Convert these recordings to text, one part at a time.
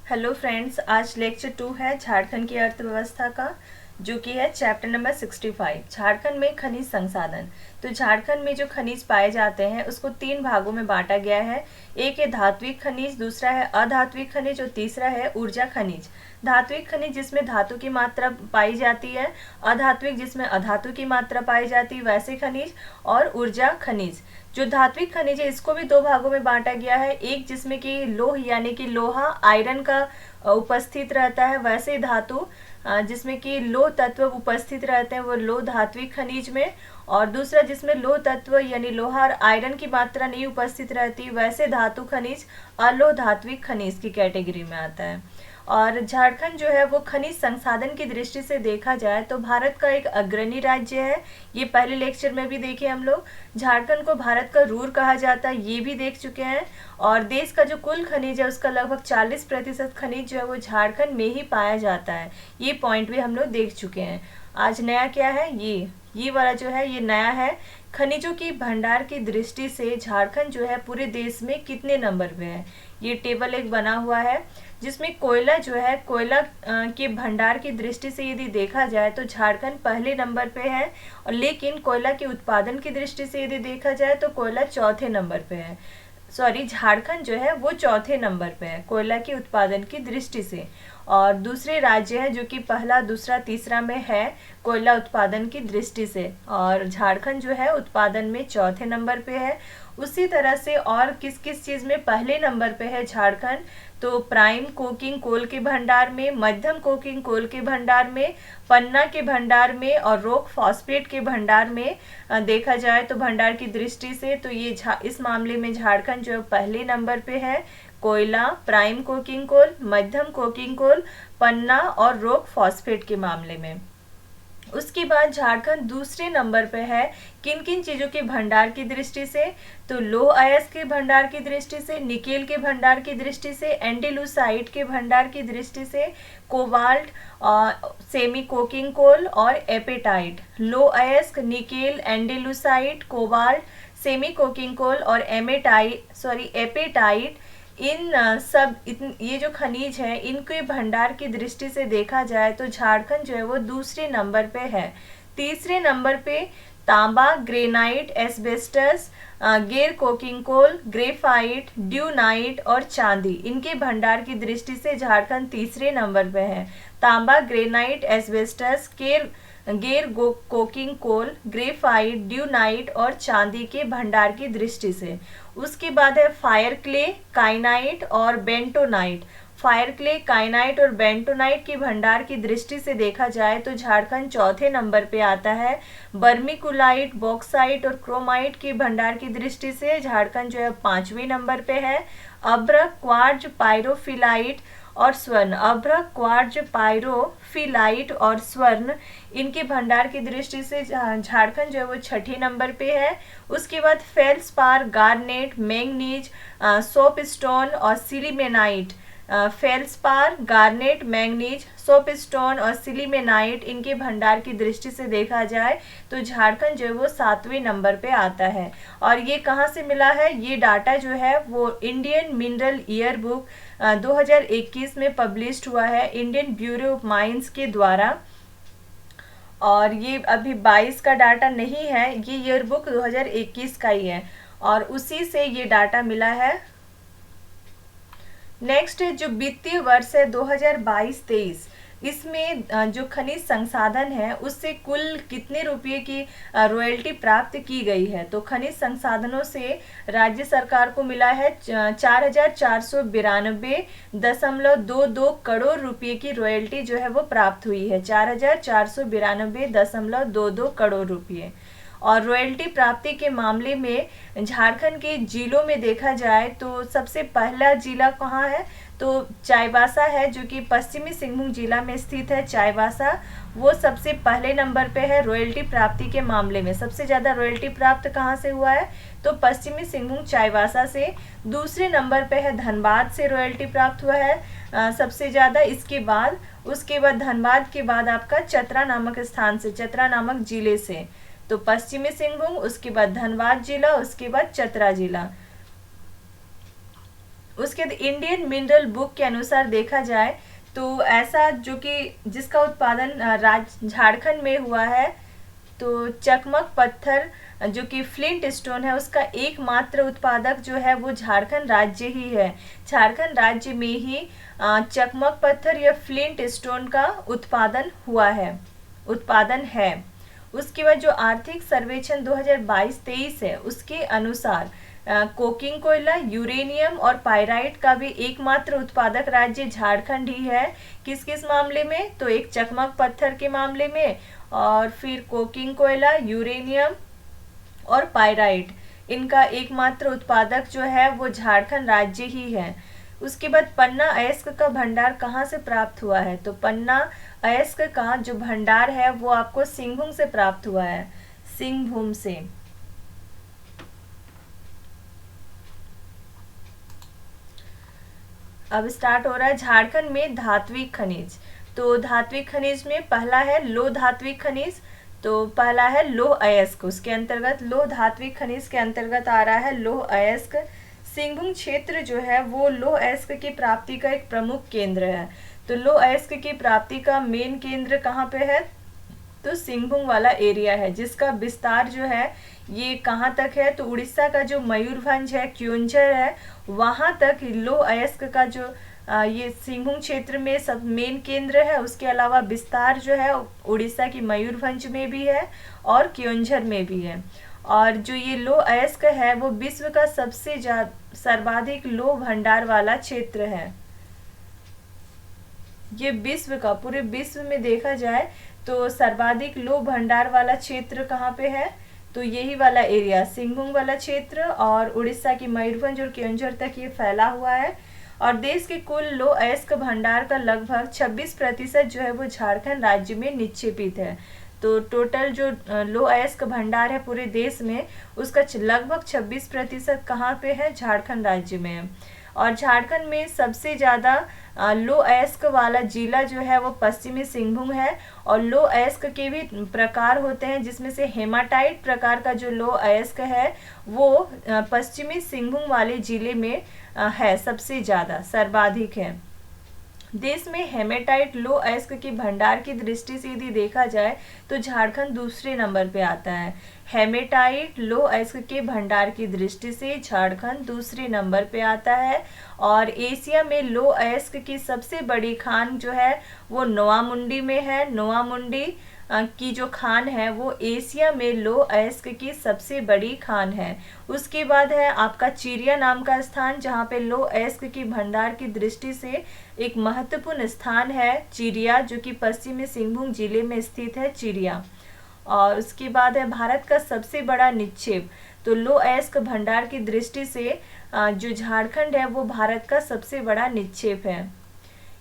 Hello friends, आज lecture 2 है झारखंड की अर्थव्यवस्था का, जो कि है चैप्टर नंबर 65 झारखंड में खनिज संसाधन। तो झारखंड में जो खनिज पाए जाते हैं उसको 3 भागों में बांटा गया है। एक है धात्विक खनिज, दूसरा है अधात्विक खनिज और तीसरा है ऊर्जा खनिज। धात्विक खनिज जिसमें धातु की मात्रा पाई जाती है, अधात्विक जिसमें अधातु की मात्रा पाई जाती है वैसे खनिज, और ऊर्जा खनिज। जो धात्विक खनिज है इसको भी 2 भागों में बांटा गया है। एक जिसमें कि लौह यानी कि लोहा आयरन का उपस्थित रहता है, वैसे धातु जिसमें कि लौह तत्व उपस्थित रहते हैं वो लौह धात्विक खनिज में। और दूसरा जिसमें लौह तत्व यानी लोहा और आयरन की मात्रा नहीं उपस्थित रहती, वैसे धातु खनिज अलोह धात्विक खनिज की कैटेगरी में आता है। और झारखंड जो है वो खनिज संसाधन की दृष्टि से देखा जाए तो भारत का एक अग्रणी राज्य है। ये पहले लेक्चर में भी देखे हम लोग। झारखंड को भारत का रूर कहा जाता है, ये भी देख चुके हैं। और देश का जो कुल खनिज है उसका लगभग 40% खनिज जो है वो झारखंड में ही पाया जाता है। ये पॉइंट भी हम लोग देख चुके हैं। आज नया क्या है, ये वाला जो है ये नया है। खनिजों की भंडार की दृष्टि से झारखंड जो है पूरे देश में कितने नंबर पे है। ये टेबल एक बना हुआ है जिसमें कोयला जो है, कोयला के भंडार की दृष्टि से यदि देखा जाए तो झारखंड पहले नंबर पे है। और लेकिन कोयला के उत्पादन की दृष्टि से यदि देखा जाए तो कोयला चौथे नंबर पे है। सॉरी, झारखंड जो है वो चौथे नंबर पे है कोयला के उत्पादन की दृष्टि से। और दूसरे राज्य हैं जो कि पहला, दूसरा, तीसरा में है कोयला उत्पादन की दृष्टि से, और झारखंड जो है उत्पादन में चौथे नंबर पे है। उसी तरह से और किस किस चीज़ में पहले नंबर पे है झारखंड, तो प्राइम कोकिंग कोल के भंडार में, मध्यम कोकिंग कोल के भंडार में, पन्ना के भंडार में और रॉक फॉस्फेट के भंडार में देखा जाए तो भंडार की दृष्टि से तो ये इस मामले में झारखंड जो पहले नंबर पे है। कोयला, प्राइम कोकिंग कोल, मध्यम कोकिंग कोल, पन्ना और रॉक फॉस्फेट के मामले में। उसके बाद झारखंड दूसरे नंबर पे है किन किन चीज़ों के भंडार की दृष्टि से, तो लौह अयस्क के भंडार की दृष्टि से, निकेल के भंडार की दृष्टि से, एंडेलुसाइट के भंडार की दृष्टि से, कोबाल्ट, सेमी कोकिंग कोल और एपेटाइट। लौह अयस्क, nickel, andalusite, cobalt, semi coking coal और एपेटाइट, इन ये जो खनिज है इनके भंडार की दृष्टि से देखा जाए तो झारखंड जो है वो दूसरे नंबर पे है। तीसरे नंबर पे तांबा, ग्रेनाइट, एस्बेस्टस, गैर कोकिंग कोल, ग्रेफाइट, ड्यूनाइट और चांदी, इनके भंडार की दृष्टि से झारखंड तीसरे नंबर पे है। तांबा, ग्रेनाइट, एस्बेस्टस, गैर कोकिंग कोल, ग्रेफाइट, ड्यूनाइट और चांदी के भंडार की दृष्टि से। उसके बाद है फायर क्ले, काइनाइट और बेंटोनाइट। फायर क्ले, काइनाइट और बेंटोनाइट की भंडार की दृष्टि से देखा जाए तो झारखंड चौथे नंबर पे आता है। बर्मिकुलाइट, बॉक्साइट और क्रोमाइट की भंडार की दृष्टि से झारखंड जो है 5वें नंबर पे है। अभ्रक, क्वार्ज, पायरोफिलाइट और स्वर्ण, अभ्रक, क्वार्ज, पायरोफिलाइट और स्वर्ण, इनके भंडार की दृष्टि से झारखंड जो है वो 6ठे नंबर पे है। उसके बाद फेल्सपार, गार्नेट, मैंगनीज, सोपस्टोन और सिलीमेनाइट। फेल्सपार, गार्नेट, मैंगनीज, सोपस्टोन और सिलीमेनाइट, इनके भंडार की दृष्टि से देखा जाए तो झारखंड जो है वो 7वें नंबर पे आता है। और ये कहाँ से मिला है, ये डाटा जो है वो इंडियन मिनरल ईयर बुक 2021 में पब्लिश्ड हुआ है इंडियन ब्यूरो ऑफ माइंस के द्वारा। और ये अभी 22 का डाटा नहीं है, ये ईयर बुक 2021 का ही है और उसी से ये डाटा मिला है। नेक्स्ट जो वित्तीय वर्ष है 2022-23, इसमें जो खनिज संसाधन है उससे कुल कितने रुपये की रॉयल्टी प्राप्त की गई है, तो खनिज संसाधनों से राज्य सरकार को मिला है 4,492.22 करोड़ रुपये की रॉयल्टी जो है वो प्राप्त हुई है। 4,492.22 करोड़ रुपये। और रॉयल्टी प्राप्ति के मामले में झारखंड के जिलों में देखा जाए तो सबसे पहला जिला कहाँ है, तो चाईबासा है, जो कि पश्चिमी सिंहभूम जिला में स्थित है। चाईबासा वो सबसे पहले नंबर पे है रॉयल्टी प्राप्ति के मामले में। सबसे ज़्यादा रॉयल्टी प्राप्त कहाँ से हुआ है, तो पश्चिमी सिंहभूम चाईबासा से। दूसरे नंबर पे है धनबाद से रॉयल्टी प्राप्त हुआ है सबसे ज़्यादा। उसके बाद धनबाद के बाद आपका चतरा नामक स्थान से, चतरा नामक जिले से। तो पश्चिमी सिंहभूम, उसके बाद धनबाद जिला, उसके बाद चतरा जिला। उसके बाद इंडियन मिनरल बुक के अनुसार देखा जाए तो ऐसा जो कि जिसका उत्पादन झारखंड में हुआ है, तो चकमक पत्थर जो कि फ्लिंट स्टोन है उसका एकमात्र उत्पादक जो है वो झारखंड राज्य ही है। झारखंड राज्य में ही चकमक पत्थर या फ्लिंट स्टोन का उत्पादन है। उसके बाद जो आर्थिक सर्वेक्षण 2022-23 है उसके अनुसार कोकिंग कोयला, यूरेनियम और पाइराइट का भी एकमात्र उत्पादक राज्य झारखंड ही है। किस किस मामले में? तो एक चकमक पत्थर के मामले में, और फिर कोकिंग कोयला, यूरेनियम और पाइराइट, इनका एकमात्र उत्पादक जो है वो झारखंड राज्य ही है। उसके बाद पन्ना अयस्क का भंडार कहाँ से प्राप्त हुआ है? तो पन्ना अयस्क का जो भंडार है वो आपको सिंहभूम से प्राप्त हुआ है, सिंहभूम से। अब स्टार्ट हो रहा है झारखंड में धात्विक खनिज। तो धात्विक खनिज में पहला है लो धात्विक खनिज, तो पहला है लोह अयस्क। उसके अंतर्गत लो धात्विक खनिज के अंतर्गत आ रहा है लोह अयस्क। सिंहभूम क्षेत्र जो है वो लोह अयस्क की प्राप्ति का एक प्रमुख केंद्र है। तो लोह अयस्क की प्राप्ति का मेन केंद्र कहाँ पे है? तो सिंहभूम वाला एरिया है, जिसका विस्तार जो है ये कहाँ तक है? तो उड़ीसा का जो मयूरभंज है, क्योंझर है, वहाँ तक लोह अयस्क का जो ये सिंहभूम क्षेत्र में सब मेन केंद्र है। उसके अलावा विस्तार जो है उड़ीसा की मयूरभंज में भी है और क्योंझर में भी है। और जो ये लोह अयस्क है वो विश्व का सबसे सर्वाधिक लोह भंडार वाला क्षेत्र है। ये विश्व का, पूरे विश्व में देखा जाए तो सर्वाधिक लोह भंडार वाला क्षेत्र कहाँ पे है? तो यही वाला एरिया, सिंहभूम वाला क्षेत्र, और उड़ीसा की मयूरभंज और क्योंझर तक ये फैला हुआ है। और देश के कुल लोह अयस्क भंडार का लगभग 26% जो है वो झारखंड राज्य में निक्षेपित है। तो टोटल जो लोह अयस्क भंडार है पूरे देश में, उसका लगभग 26% कहाँ पे है? झारखंड राज्य में है। और झारखंड में सबसे ज़्यादा लो अयस्क वाला जिला जो है वो पश्चिमी सिंहभूम है। और लो अयस्क के भी प्रकार होते हैं, जिसमें से हेमाटाइट प्रकार का जो लो अयस्क है वो पश्चिमी सिंहभूम वाले जिले में है, सबसे ज़्यादा सर्वाधिक है। देश में हेमेटाइट लो अयस्क के भंडार की दृष्टि से यदि देखा जाए तो झारखंड दूसरे नंबर पे आता है। हेमेटाइट लो अयस्क के भंडार की दृष्टि से झारखंड दूसरे नंबर पे आता है। और एशिया में लो अयस्क की सबसे बड़ी खान जो है वो नोआमुंडी में है। नोआमुंडी की जो खान है वो एशिया में लो अयस्क की सबसे बड़ी खान है। उसके बाद है आपका चिरिया नाम का स्थान, जहाँ पे लो अयस्क की भंडार की दृष्टि से एक महत्वपूर्ण स्थान है चिरिया, जो कि पश्चिमी सिंहभूम जिले में स्थित है चिरिया। और उसके बाद है भारत का सबसे बड़ा निक्षेप। तो लो अयस्क भंडार की दृष्टि से जो झारखंड है वो भारत का सबसे बड़ा निक्षेप है।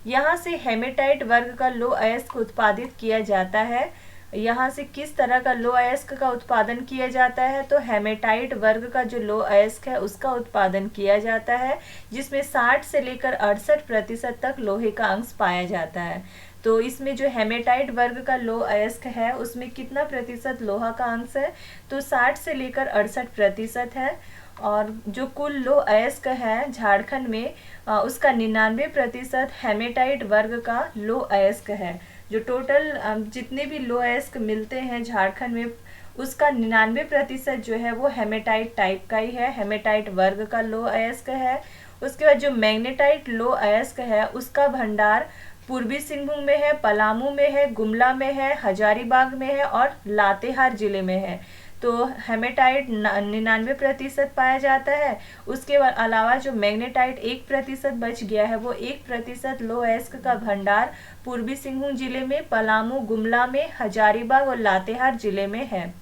यहाँ से हेमेटाइट वर्ग का लो अयस्क उत्पादित किया जाता है। यहाँ से किस तरह का लो अयस्क का उत्पादन किया जाता है? तो हेमेटाइट वर्ग का जो लो अयस्क है उसका उत्पादन किया जाता है, जिसमें 60 से लेकर 68% तक लोहे का अंश पाया जाता है। तो इसमें जो हेमेटाइट वर्ग का लो अयस्क है उसमें कितना प्रतिशत लोहा का अंश है? तो 60 से लेकर 68% है। और जो कुल लो अयस्क है झारखंड में उसका 99% हेमेटाइट वर्ग का लो अयस्क है। जो टोटल जितने भी लो अयस्क मिलते हैं झारखंड में उसका 99% जो है वो हेमेटाइट टाइप का ही है, हेमेटाइट वर्ग का लो अयस्क है। उसके बाद जो मैग्नेटाइट लो अयस्क है उसका भंडार पूर्वी सिंहभूम में है, पलामू में है, गुमला में है, हजारीबाग में है और लातेहार जिले में है। तो हेमेटाइट 99% पाया जाता है। उसके अलावा जो मैग्नेटाइट 1% बच गया है वो 1% लो अयस्क का भंडार पूर्वी सिंहभूम जिले में, पलामू, गुमला में, हजारीबाग और लातेहार जिले में है।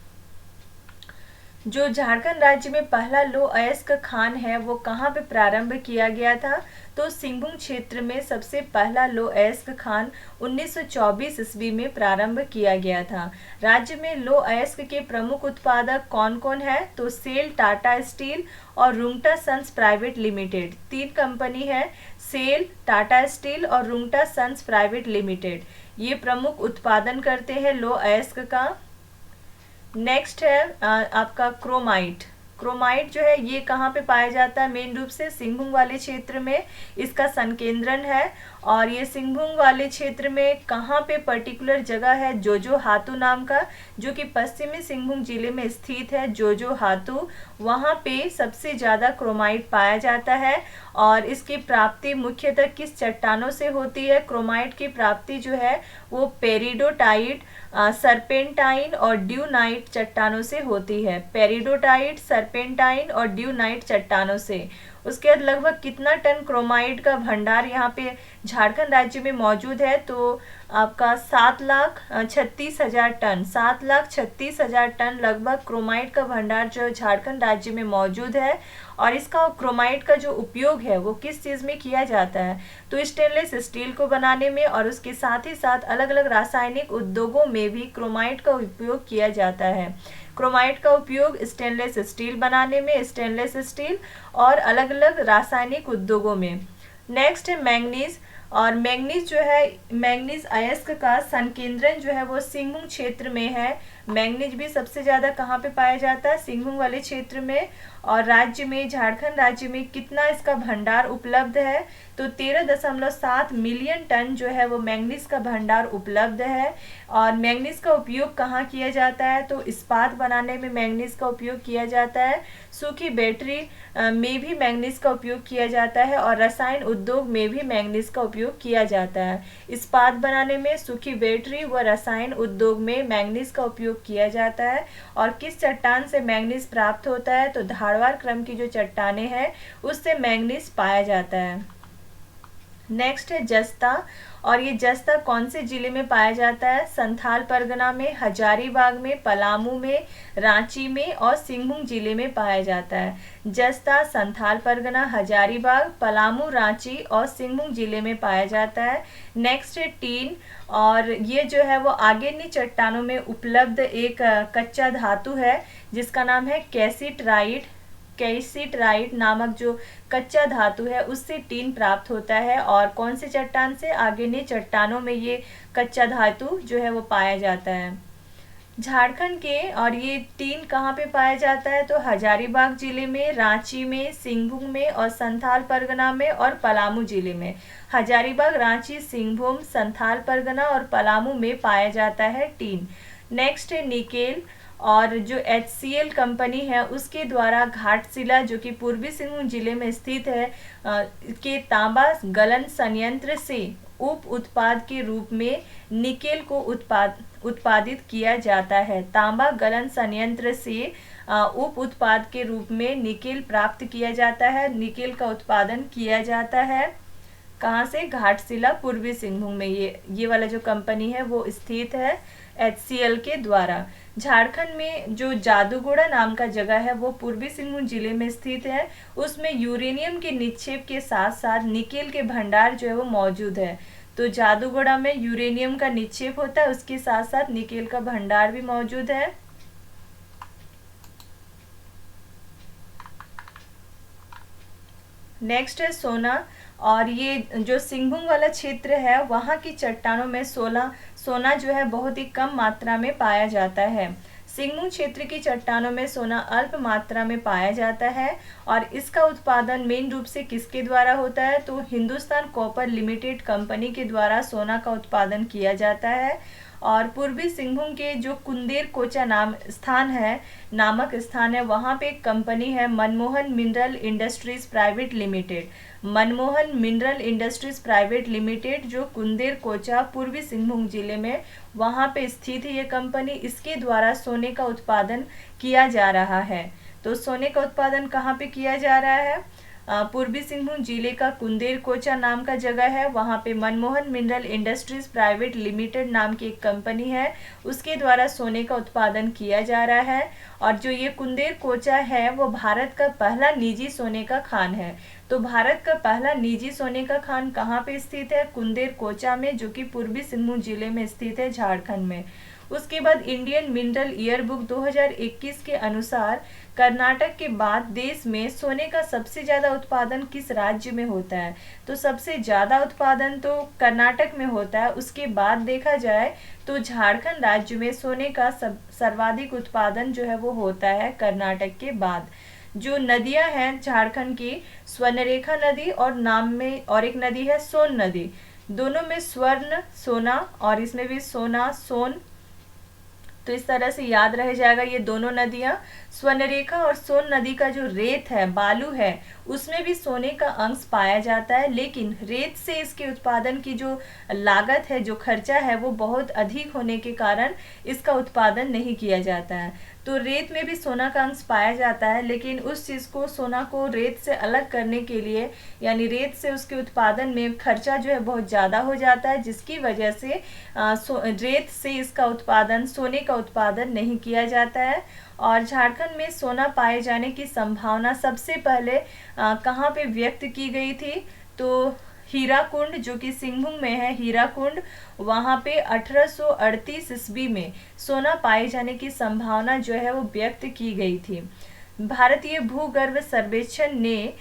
जो झारखंड राज्य में पहला लो अयस्क खान है वो कहाँ पे प्रारंभ किया गया था? तो सिंहभूम क्षेत्र में सबसे पहला लो अयस्क खान 1924 ईस्वी में प्रारंभ किया गया था। राज्य में लो अयस्क के प्रमुख उत्पादक कौन कौन है? तो सेल, टाटा स्टील और Rungta sons private limited, 3 company है, सेल, टाटा स्टील और रुंगटा सन्स प्राइवेट लिमिटेड, ये प्रमुख उत्पादन करते हैं लो अयस्क का। नेक्स्ट है आपका क्रोमाइट। क्रोमाइट जो है ये कहाँ पे पाया जाता है? मेन रूप से सिंहभूम वाले क्षेत्र में इसका संकेंद्रण है। और ये सिंहभूम वाले क्षेत्र में कहाँ पे पर्टिकुलर जगह है? जोजो हातू नाम का, जो कि पश्चिमी सिंहभूम जिले में स्थित है। जोजो हातू, वहाँ पे सबसे ज़्यादा क्रोमाइट पाया जाता है। और इसकी प्राप्ति मुख्यतः किस चट्टानों से होती है? क्रोमाइट की प्राप्ति जो है वो पेरिडोटाइट, सरपेंटाइन और ड्यूनाइट चट्टानों से होती है। पेरिडोटाइट, सरपेंटाइन और ड्यूनाइट चट्टानों से। उसके बाद लगभग कितना टन क्रोमाइट का भंडार यहाँ पे झारखंड राज्य में मौजूद है? तो आपका 7,36,000 टन, 7,36,000 टन लगभग क्रोमाइट का भंडार जो झारखंड राज्य में मौजूद है। और इसका क्रोमाइट का जो उपयोग है वो किस चीज़ में किया जाता है? तो स्टेनलेस स्टील को बनाने में और उसके साथ ही साथ अलग अलग रासायनिक उद्योगों में भी क्रोमाइट का उपयोग किया जाता है। क्रोमाइट का उपयोग स्टेनलेस स्टील बनाने में, स्टेनलेस स्टील और अलग अलग रासायनिक उद्योगों में। नेक्स्ट है मैंगनीज। और मैंगनीज जो है, मैंगनीज अयस्क का संकेंद्रण जो है वो सिंहभूम क्षेत्र में है। मैंगनीज भी सबसे ज़्यादा कहाँ पे पाया जाता है? सिंहभूम वाले क्षेत्र में। और राज्य में, झारखंड राज्य में कितना इसका भंडार उपलब्ध है? तो 13.7 मिलियन टन जो है वो मैंगनीज का भंडार उपलब्ध है। और मैंगनीज का उपयोग कहाँ किया जाता है? तो इस्पात बनाने में मैंगनीज का उपयोग किया जाता है। सूखी बैटरी में भी मैंगनीज का उपयोग किया जाता है। और रसायन उद्योग में भी मैंगनीज का उपयोग किया जाता है। इस्पात बनाने में, सूखी बैटरी व रसायन उद्योग में मैंगनीज का उपयोग किया जाता है। और किस चट्टान से मैंगनीज प्राप्त होता है? तो धारवाड़ क्रम की जो चट्टानें हैं उससे मैंगनीज पाया जाता है। नेक्स्ट है जस्ता। और ये जस्ता कौन से जिले में पाया जाता है? संथाल परगना में, हजारीबाग में, पलामू में, रांची में और सिंहभूम जिले में पाया जाता है। जस्ता संथाल परगना, हजारीबाग, पलामू, रांची और सिंहभूम जिले में पाया जाता है। नेक्स्ट है टीन। और ये जो है वो आगेनी चट्टानों में उपलब्ध एक कच्चा धातु है जिसका नाम है कैसिटराइट। कैसिटराइट नामक जो कच्चा धातु है उससे टीन प्राप्त होता है। और कौन से चट्टान से? आगेनी चट्टानों में ये कच्चा धातु जो है वो पाया जाता है। झारखंड के, और ये टीन कहाँ पे पाया जाता है? तो हजारीबाग जिले में, रांची में, सिंहभूम में और संथाल परगना में और पलामू जिले में। हजारीबाग, रांची, सिंहभूम, संथाल परगना और पलामू में पाया जाता है टीन। नेक्स्ट है निकेल। और जो HCL कंपनी है उसके द्वारा घाटशिला जो कि पूर्वी सिंहभूम जिले में स्थित है के तांबा गलन संयंत्र से उप उत्पाद के रूप में निकेल को उत्पादित किया जाता है। तांबा गलन संयंत्र से उप उत्पाद के रूप में निकेल प्राप्त किया जाता है। निकेल का उत्पादन किया जाता है कहाँ से? घाटशिला, पूर्वी सिंहभूम में ये वाला जो कंपनी है वो स्थित है HCL के द्वारा। झारखंड में जो जादूगोड़ा नाम का जगह है वो पूर्वी सिंहभूम जिले में स्थित है। उसमें यूरेनियम के निक्षेप के साथ साथ निकेल के भंडार जो है वो मौजूद है। तो जादूगोड़ा में यूरेनियम का निक्षेप होता है, उसके साथ साथ निकेल का भंडार भी मौजूद है। नेक्स्ट है सोना। और ये जो सिंहभूम वाला क्षेत्र है वहाँ की चट्टानों में सोना जो है बहुत ही कम मात्रा में पाया जाता है। सिंहभूम क्षेत्र की चट्टानों में सोना अल्प मात्रा में पाया जाता है। और इसका उत्पादन मेन रूप से किसके द्वारा होता है? तो हिंदुस्तान कॉपर लिमिटेड कंपनी के द्वारा सोना का उत्पादन किया जाता है। और पूर्वी सिंहभूम के जो कुंदेर कोचा नामक स्थान है वहाँ पे एक कंपनी है Manmohan mineral industries private limited. Manmohan mineral industries private limited जो कुंदेर कोचा, पूर्वी सिंहभूम जिले में वहाँ पे स्थित है ये कंपनी। इसके द्वारा सोने का उत्पादन किया जा रहा है। तो सोने का उत्पादन कहाँ पे किया जा रहा है? पूर्वी सिंहभूम जिले का कुंदेर कोचा नाम का जगह है, वहाँ पे Manmohan mineral industries private limited नाम की एक कंपनी है, उसके द्वारा सोने का उत्पादन किया जा रहा है। और जो ये कुंदेर कोचा है वो भारत का पहला निजी सोने का खान है। तो भारत का पहला निजी सोने का खान कहाँ पे स्थित है? कुंदेर कोचा में, जो कि पूर्वी सिंहभूम जिले में स्थित है, झारखंड में। उसके बाद इंडियन मिनरल ईयर बुक 2021 के अनुसार कर्नाटक के बाद देश में सोने का सबसे ज़्यादा उत्पादन किस राज्य में होता है? तो सबसे ज़्यादा उत्पादन तो कर्नाटक में होता है। उसके बाद देखा जाए तो झारखंड राज्य में सोने का सर्वाधिक उत्पादन जो है वो होता है कर्नाटक के बाद। जो नदियां हैं झारखंड की, स्वर्णरेखा नदी और नाम में और एक नदी है सोन नदी, दोनों में स्वर्ण सोना और इसमें भी सोना सोन, तो इस तरह से याद रह जाएगा ये दोनों नदियां। स्वर्णरेखा और सोन नदी का जो रेत है, बालू है, उसमें भी सोने का अंश पाया जाता है, लेकिन रेत से इसके उत्पादन की जो लागत है, जो खर्चा है, वो बहुत अधिक होने के कारण इसका उत्पादन नहीं किया जाता है। तो रेत में भी सोना का अंश पाया जाता है, लेकिन उस चीज़ को, सोना को रेत से अलग करने के लिए, यानी रेत से उसके उत्पादन में खर्चा जो है बहुत ज़्यादा हो जाता है, जिसकी वजह से रेत से इसका उत्पादन, सोने का उत्पादन नहीं किया जाता है। और झारखंड में सोना पाए जाने की संभावना सबसे पहले कहाँ पे व्यक्त की गई थी? तो हीराकुंड, जो कि सिंहभूम में है, हीराकुंड, वहाँ पे 1838 ईस्वी में सोना पाए जाने की संभावना जो है वो व्यक्त की गई थी। भारतीय भूगर्भ सर्वेक्षण ने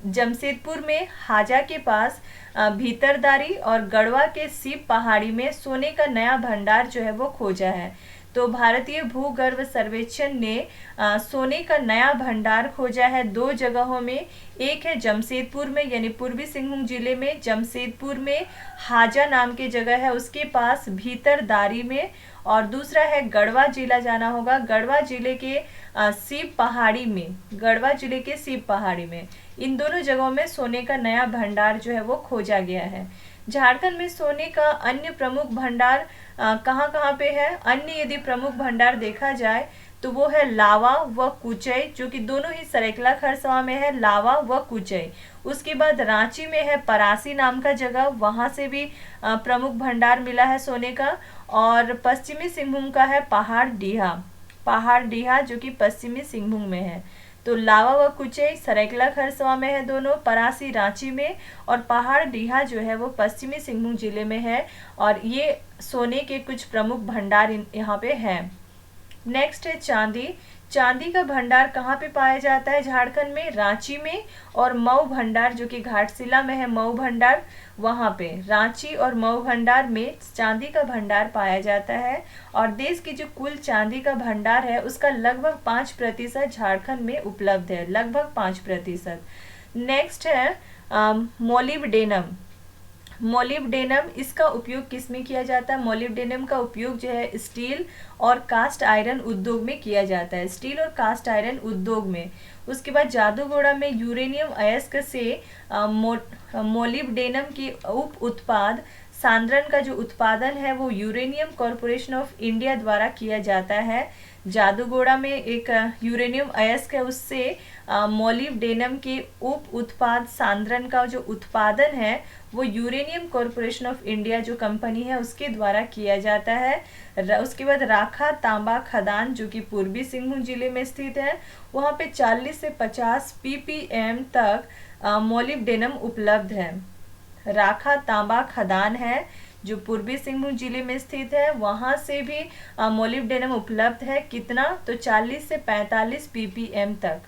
जमशेदपुर में हाजा के पास भीतरदारी और गढ़वा के शिव पहाड़ी में सोने का नया भंडार जो है वो खोजा है। तो भारतीय भूगर्भ सर्वेक्षण ने सोने का नया भंडार खोजा है दो जगहों में। एक है जमशेदपुर में, यानी पूर्वी सिंहभूम जिले में जमशेदपुर में हाजा नाम की जगह है, उसके पास भीतरदारी में, और दूसरा है गढ़वा जिला जाना होगा, गढ़वा जिले के शिव पहाड़ी में, गढ़वा जिले के शिव पहाड़ी में। इन दोनों जगहों में सोने का नया भंडार जो है वो खोजा गया है। झारखंड में सोने का अन्य प्रमुख भंडार कहाँ कहाँ पे है? अन्य यदि प्रमुख भंडार देखा जाए तो वो है लावा व कुचई, जो कि दोनों ही सरायकेला खरसावां में है, लावा व कुचई। उसके बाद रांची में है परासी नाम का जगह, वहाँ से भी प्रमुख भंडार मिला है सोने का। और पश्चिमी सिंहभूम का है पहाड़डीहा, पहाड़डीहा जो कि पश्चिमी सिंहभूम में है। तो लावा व कुचई सरायकेला खरसावां में है दोनों, परासी रांची में, और पहाड़डीहा जो है वो पश्चिमी सिंहभूम जिले में है। और ये सोने के कुछ प्रमुख भंडार यहाँ पे हैं। नेक्स्ट है चांदी। चांदी का भंडार कहाँ पे पाया जाता है झारखंड में? रांची में, और मऊ भंडार जो कि घाटशिला में है, मऊ भंडार, वहाँ पे रांची और मऊ भंडार में चांदी का भंडार पाया जाता है। और देश की जो कुल चांदी का भंडार है उसका लगभग 5% झारखंड में उपलब्ध है, लगभग 5%। नेक्स्ट है मोलिब्डेनम। मोलिब्डेनम, इसका उपयोग किस में किया जाता है? मोलिब्डेनम का उपयोग जो है स्टील और कास्ट आयरन उद्योग में किया जाता है, स्टील और कास्ट आयरन उद्योग में। उसके बाद जादूगोड़ा में यूरेनियम अयस्क से मोलिब्डेनम की उप उत्पाद सांद्रण का जो उत्पादन है वो यूरेनियम कॉरपोरेशन ऑफ इंडिया द्वारा किया जाता है। जादूगोड़ा में एक यूरेनियम अयस्क है, उससे मोलिब्डेनम के उप उत्पाद सांद्रण का जो उत्पादन है वो यूरेनियम कॉरपोरेशन ऑफ इंडिया जो कंपनी है उसके द्वारा किया जाता है। उसके बाद राखा तांबा खदान जो कि पूर्वी सिंहभूम जिले में स्थित है, वहाँ पे 40 से 50 ppm तक मोलिब्डेनम उपलब्ध है। राखा तांबा खदान है जो पूर्वी सिंहभूम जिले में स्थित है, वहाँ से भी मोलिब्डेनम उपलब्ध है। कितना? तो 40 से 45 ppm तक।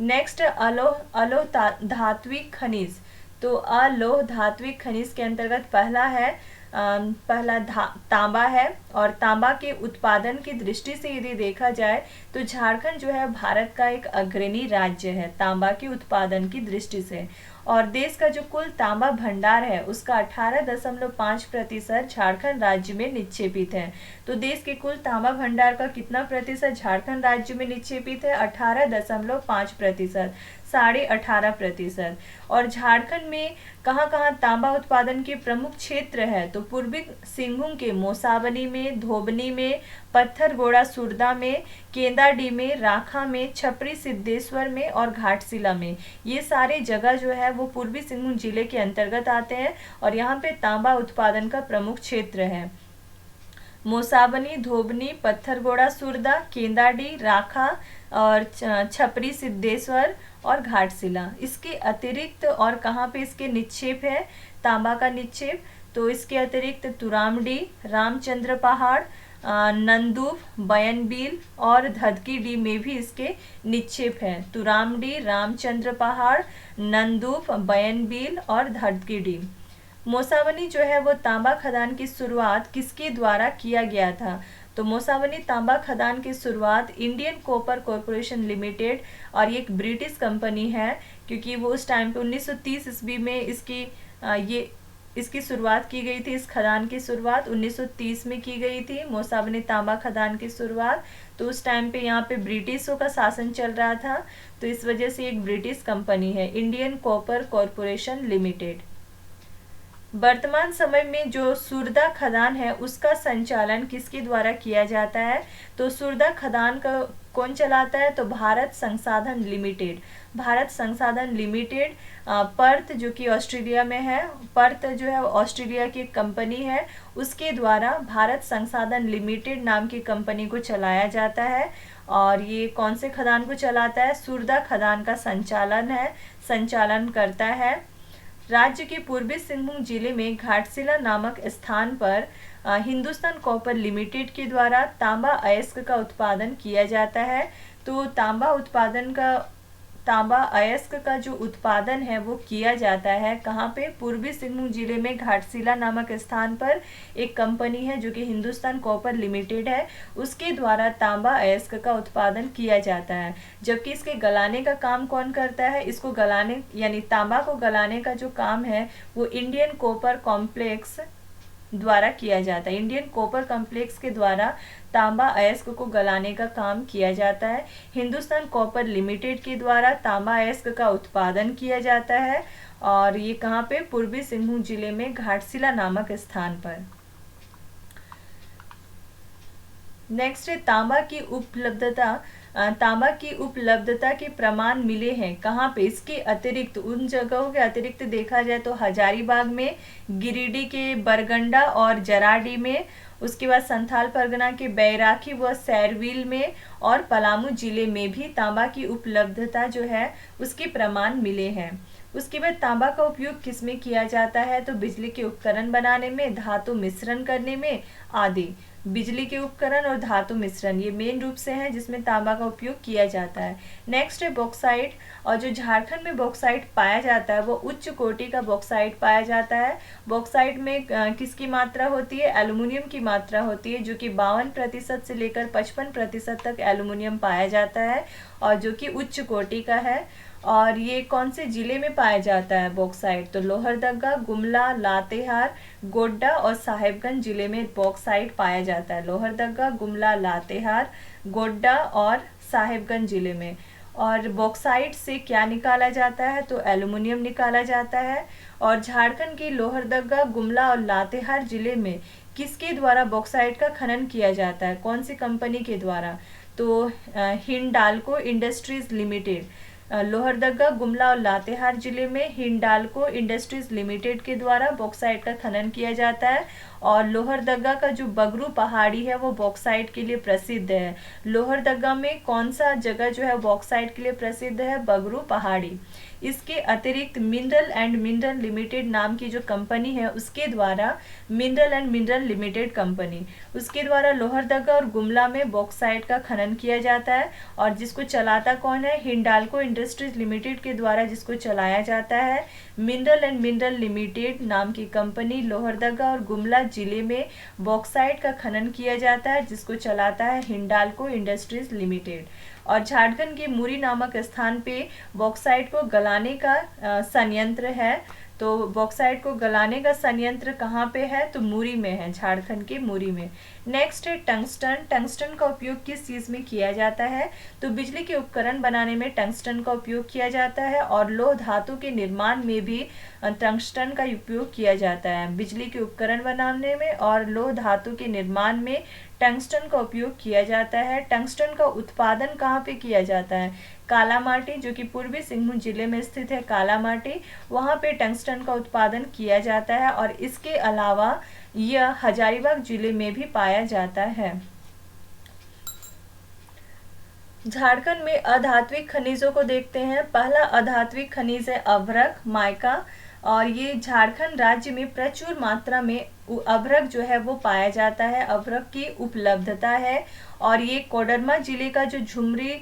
नेक्स्ट अलोह धात्विक खनिज। तो अलोह धात्विक खनिज के अंतर्गत पहला है तांबा है, और तांबा के उत्पादन की दृष्टि से यदि देखा जाए तो झारखंड जो है भारत का एक अग्रणी राज्य है तांबा के उत्पादन की दृष्टि से। और देश का जो कुल तांबा भंडार है उसका 18.5% झारखंड राज्य में निक्षेपित है। तो देश के कुल तांबा भंडार का कितना प्रतिशत झारखंड राज्य में निक्षेपित है? 18.5%, 18.5%। और झारखंड में कहाँ कहाँ तांबा उत्पादन के प्रमुख क्षेत्र है? तो पूर्वी सिंहभूम के मोसाबनी में, धोबनी में, पत्थरगोड़ा सुरदा में, केंदाडी में, राखा में, छपरी सिद्धेश्वर में और घाटशिला में। ये सारे जगह जो है वो पूर्वी सिंहभूम जिले के अंतर्गत आते हैं और यहाँ पे तांबा उत्पादन का प्रमुख क्षेत्र है। मोसाबनी, धोबनी, पत्थरगोड़ा सुरदा, केंदाडी, राखा और छपरी सिद्धेश्वर और घाटशिला। इसके अतिरिक्त और कहाँ पे इसके निक्षेप है तांबा का निक्षेप? तो इसके अतिरिक्त तुरामडी, रामचंद्र पहाड़, नंदूफ, बयनबील और धदकीडी में भी इसके निक्षेप हैं। तुरामडी, रामचंद्र पहाड़, नंदूफ, बयनबील और धदकीडी। मोसावनी जो है वो तांबा खदान की शुरुआत किसके द्वारा किया गया था? तो मोसावनी तांबा खदान की शुरुआत इंडियन कॉपर कॉरपोरेशन लिमिटेड, और ये एक ब्रिटिश कंपनी है, क्योंकि वो उस टाइम पे 1930 ईस्वी में इसकी शुरुआत की गई थी। इस खदान की शुरुआत 1930 में की गई थी, मोसावनी तांबा खदान की शुरुआत। तो उस टाइम पे यहाँ पे ब्रिटिशों का शासन चल रहा था, तो इस वजह से एक ब्रिटिश कंपनी है, इंडियन कॉपर कॉरपोरेशन लिमिटेड। वर्तमान समय में जो सुरदा खदान है उसका संचालन किसके द्वारा किया जाता है? तो सुरदा खदान का कौन चलाता है? तो भारत संसाधन लिमिटेड। भारत संसाधन लिमिटेड पर्थ, जो कि ऑस्ट्रेलिया में है, पर्थ जो है ऑस्ट्रेलिया की कंपनी है, उसके द्वारा भारत संसाधन लिमिटेड नाम की कंपनी को चलाया जाता है। और ये कौन से खदान को चलाता है? सुरदा खदान का संचालन करता है। राज्य के पूर्वी सिंहभूम जिले में घाटशिला नामक स्थान पर हिंदुस्तान कॉपर लिमिटेड के द्वारा तांबा अयस्क का उत्पादन किया जाता है। तो तांबा अयस्क का जो उत्पादन है वो किया जाता है कहाँ पे? पूर्वी सिंहभूम जिले में घाटशिला नामक स्थान पर एक कंपनी है जो कि हिंदुस्तान कॉपर लिमिटेड है, उसके द्वारा तांबा अयस्क का उत्पादन किया जाता है। जबकि इसके गलाने का काम कौन करता है? इसको गलाने यानी तांबा को गलाने का जो काम है वो इंडियन कॉपर कॉम्प्लेक्स द्वारा किया जाता है। इंडियन कॉपर कॉम्प्लेक्स के द्वारा तांबा अयस्क को गलाने का काम किया जाता है। हिंदुस्तान कॉपर लिमिटेड के द्वारा तांबा अयस्क का उत्पादन किया जाता है, और ये कहाँ पे? पूर्वी सिंहभूम जिले में घाटशिला नामक स्थान पर। नेक्स्ट है तांबा की उपलब्धता के प्रमाण मिले हैं कहाँ पे? इसके अतिरिक्त, उन जगहों के अतिरिक्त देखा जाए तो हजारीबाग में, गिरिडीह के बरगंडा और जराडी में, उसके बाद संथाल परगना के बैराखी व सैरविल में और पलामू जिले में भी तांबा की उपलब्धता जो है उसके प्रमाण मिले हैं। उसके बाद तांबा का उपयोग किस में किया जाता है? तो बिजली के उपकरण बनाने में, धातु मिश्रण करने में आदि। बिजली के उपकरण और धातु मिश्रण ये मेन रूप से हैं जिसमें तांबा का उपयोग किया जाता है। नेक्स्ट है बॉक्साइट, और जो झारखंड में बॉक्साइट पाया जाता है वो उच्च कोटि का बॉक्साइट पाया जाता है। बॉक्साइट में किसकी मात्रा होती है? एल्युमिनियम की मात्रा होती है, जो कि 52% से लेकर 55% तक एल्युमिनियम पाया जाता है, और जो कि उच्च कोटि का है। और ये कौन से जिले में पाया जाता है बॉक्साइट? तो लोहरदगा, गुमला, लातेहार, गोड्डा और साहेबगंज जिले में बॉक्साइट पाया जाता है। लोहरदगा, गुमला, लातेहार, गोड्डा और साहेबगंज जिले में। और बॉक्साइट से क्या निकाला जाता है? तो एल्युमिनियम निकाला जाता है। और झारखंड के लोहरदगा, गुमला और लातेहार जिले में किसके द्वारा बॉक्साइट का खनन किया जाता है? कौन सी कंपनी के द्वारा? तो हिंडाल्को इंडस्ट्रीज लिमिटेड। लोहरदगा, गुमला और लातेहार जिले में हिंडाल्को इंडस्ट्रीज लिमिटेड के द्वारा बॉक्साइट का खनन किया जाता है। और लोहरदगा का जो बगरू पहाड़ी है वो बॉक्साइट के लिए प्रसिद्ध है। लोहरदगा में कौन सा जगह जो है बॉक्साइट के लिए प्रसिद्ध है? बगरू पहाड़ी। इसके अतिरिक्त मिनरल एंड मिनरल लिमिटेड नाम की जो कंपनी है उसके द्वारा, mineral and mineral limited company, उसके द्वारा लोहरदगा और गुमला में बॉक्साइट का खनन किया जाता है। और जिसको चलाता कौन है? हिंडाल्को इंडस्ट्रीज लिमिटेड के द्वारा जिसको चलाया जाता है। मिनरल एंड मिनरल लिमिटेड नाम की कंपनी लोहरदगा और गुमला जिले में बॉक्साइट का खनन किया जाता है, जिसको चलाता है हिंडाल्को इंडस्ट्रीज लिमिटेड। और झारखंड के मुरी नामक स्थान पे बॉक्साइट को गलाने का संयंत्र है। तो बॉक्साइट को गलाने का संयंत्र कहाँ पे है? तो मुरी में है, झारखंड के मुरी में। नेक्स्ट है टंगस्टन। टंगस्टन का उपयोग किस चीज़ में किया जाता है? तो बिजली के उपकरण बनाने में टंगस्टन का उपयोग किया जाता है, और लोह धातु के निर्माण में भी टंगस्टन का उपयोग किया जाता है। बिजली के उपकरण बनाने में और लोह धातु के निर्माण में टंगस्टन का उपयोग किया जाता है। टंगस्टन का उत्पादन कहाँ पे किया जाता है? कालामाटी, जो कि पूर्वी सिंहभूम जिले में स्थित है कालामाटी, वहाँ पे टंगस्टन का उत्पादन किया जाता है। और इसके अलावा यह हजारीबाग जिले में भी पाया जाता है। झारखंड में अधात्विक खनिजों को देखते हैं। पहला अधात्विक खनिज है अभ्रक, माइका। और ये झारखंड राज्य में प्रचुर मात्रा में अभ्रक जो है वो पाया जाता है, अभ्रक की उपलब्धता है। और ये कोडरमा जिले का जो झुमरी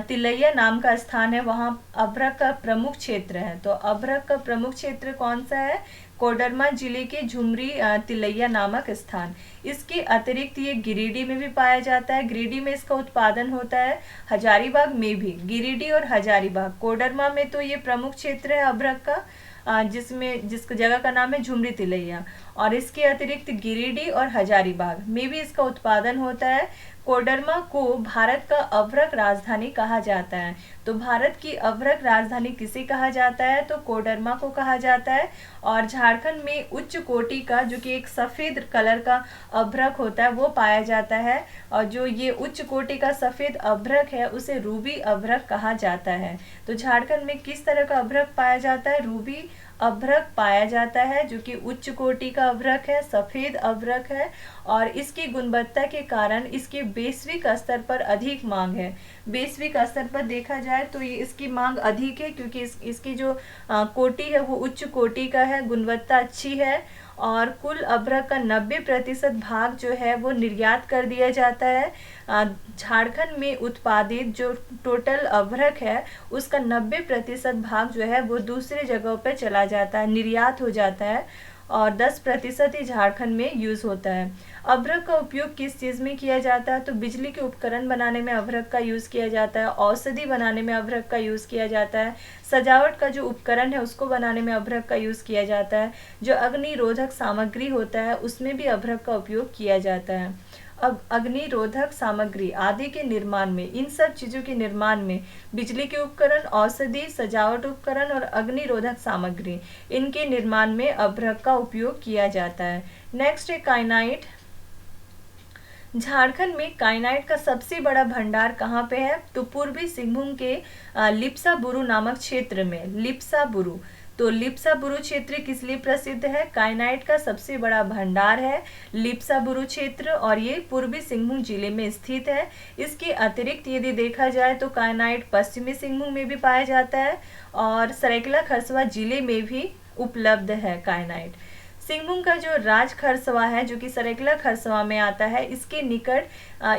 तिलैया नाम का स्थान है, वहाँ अभ्रक का प्रमुख क्षेत्र है। तो अभ्रक का प्रमुख क्षेत्र कौन सा है? कोडरमा जिले के झुमरी तिलैया नामक स्थान। इसके अतिरिक्त ये गिरिडीह में भी पाया जाता है, गिरिडीह में इसका उत्पादन होता है, हजारीबाग में भी। गिरिडीह और हजारीबाग, कोडरमा में तो ये प्रमुख क्षेत्र है अभ्रक का, जिस जगह का नाम है झुमरी तिलैया, और इसके अतिरिक्त गिरिडीह और हजारीबाग में भी इसका उत्पादन होता है। कोडरमा को भारत का अभ्रक राजधानी कहा जाता है। तो भारत की अभ्रक राजधानी किसे कहा जाता है? तो कोडरमा को कहा जाता है। और झारखंड में उच्च कोटि का जो कि एक सफ़ेद कलर का अभ्रक होता है वो पाया जाता है, और जो ये उच्च कोटि का सफ़ेद अभ्रक है उसे रूबी अभ्रक कहा जाता है। तो झारखंड में किस तरह का अभ्रक पाया जाता है? रूबी अभ्रक पाया जाता है, जो कि उच्च कोटि का अभ्रक है, सफ़ेद अभ्रक है, और इसकी गुणवत्ता के कारण इसके वैश्विक स्तर पर अधिक मांग है। वैश्विक स्तर पर देखा जाए तो ये इसकी मांग अधिक है, क्योंकि इसकी जो कोटि है वो उच्च कोटि का है, गुणवत्ता अच्छी है, और कुल अभ्रक का 90% भाग जो है वो निर्यात कर दिया जाता है। झारखंड में उत्पादित जो टोटल अभ्रक है उसका 90% भाग जो है वो दूसरे जगहों पे चला जाता है, निर्यात हो जाता है, और 10% ही झारखंड में यूज़ होता है। अभ्रक का उपयोग किस चीज़ में किया जाता है? तो बिजली के उपकरण बनाने में अभ्रक का यूज़ किया जाता है, औषधि बनाने में अभ्रक का यूज़ किया जाता है, सजावट का जो उपकरण है उसको बनाने में अभ्रक का यूज़ किया जाता है, जो अग्निरोधक सामग्री होता है उसमें भी अभ्रक का उपयोग किया जाता है। अब अग्निरोधक सामग्री आदि के निर्माण में, इन सब चीज़ों के निर्माण में बिजली के उपकरण, औषधि, सजावट उपकरण और अग्निरोधक सामग्री, इनके निर्माण में अभ्रक का उपयोग किया जाता है। नेक्स्ट है काइनाइट। झारखंड में काइनाइट का सबसे बड़ा भंडार कहाँ पे है? तो पूर्वी सिंहभूम के लिप्साबुरु नामक क्षेत्र में। लिप्साबुरु, तो लिप्साबुरु क्षेत्र किस लिए प्रसिद्ध है? काइनाइट का सबसे बड़ा भंडार है लिप्साबुरु क्षेत्र, और ये पूर्वी सिंहभूम जिले में स्थित है। इसके अतिरिक्त यदि देखा जाए तो काइनाइट पश्चिमी सिंहभूम में भी पाया जाता है, और सरायकेला खरसावां जिले में भी उपलब्ध है काइनाइट। सिंहभूम का जो राज खरसावां है, जो कि सरायकेला खरसावां में आता है, इसके निकट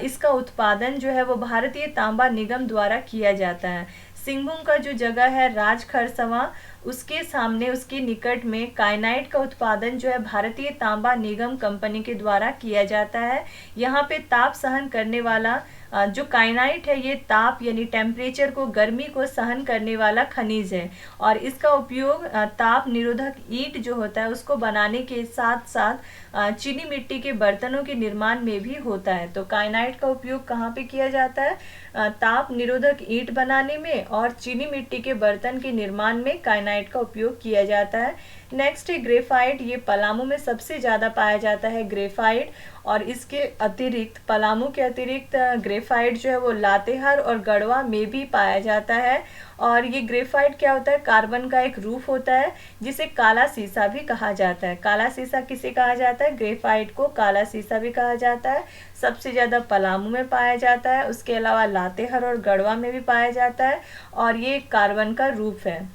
इसका उत्पादन जो है वो भारतीय तांबा निगम द्वारा किया जाता है। सिंहभूम का जो जगह है राज खरसावां, उसके सामने, उसके निकट में काइनाइट का उत्पादन जो है भारतीय तांबा निगम कंपनी के द्वारा किया जाता है। यहाँ पे ताप सहन करने वाला जो काइनाइट है, ये ताप यानी टेम्परेचर को, गर्मी को सहन करने वाला खनिज है, और इसका उपयोग ताप निरोधक ईंट जो होता है उसको बनाने के साथ साथ चीनी मिट्टी के बर्तनों के निर्माण में भी होता है। तो काइनाइट का उपयोग कहाँ पे किया जाता है? ताप निरोधक ईंट बनाने में और चीनी मिट्टी के बर्तन के निर्माण में काइनाइट का उपयोग किया जाता है। नेक्स्ट है ग्रेफाइट। ये पलामू में सबसे ज़्यादा पाया जाता है ग्रेफाइट, और इसके अतिरिक्त, पलामू के अतिरिक्त ग्रेफाइट जो है वो लातेहार और गढ़वा में भी पाया जाता है। और ये ग्रेफाइट क्या होता है? कार्बन का एक रूप होता है जिसे काला शीशा भी कहा जाता है। काला शीशा किसे कहा जाता है? ग्रेफाइट को काला शीशा भी कहा जाता है। सबसे ज़्यादा पलामू में पाया जाता है, उसके अलावा लातेहार और गढ़वा में भी पाया जाता है, और ये कार्बन का रूप है।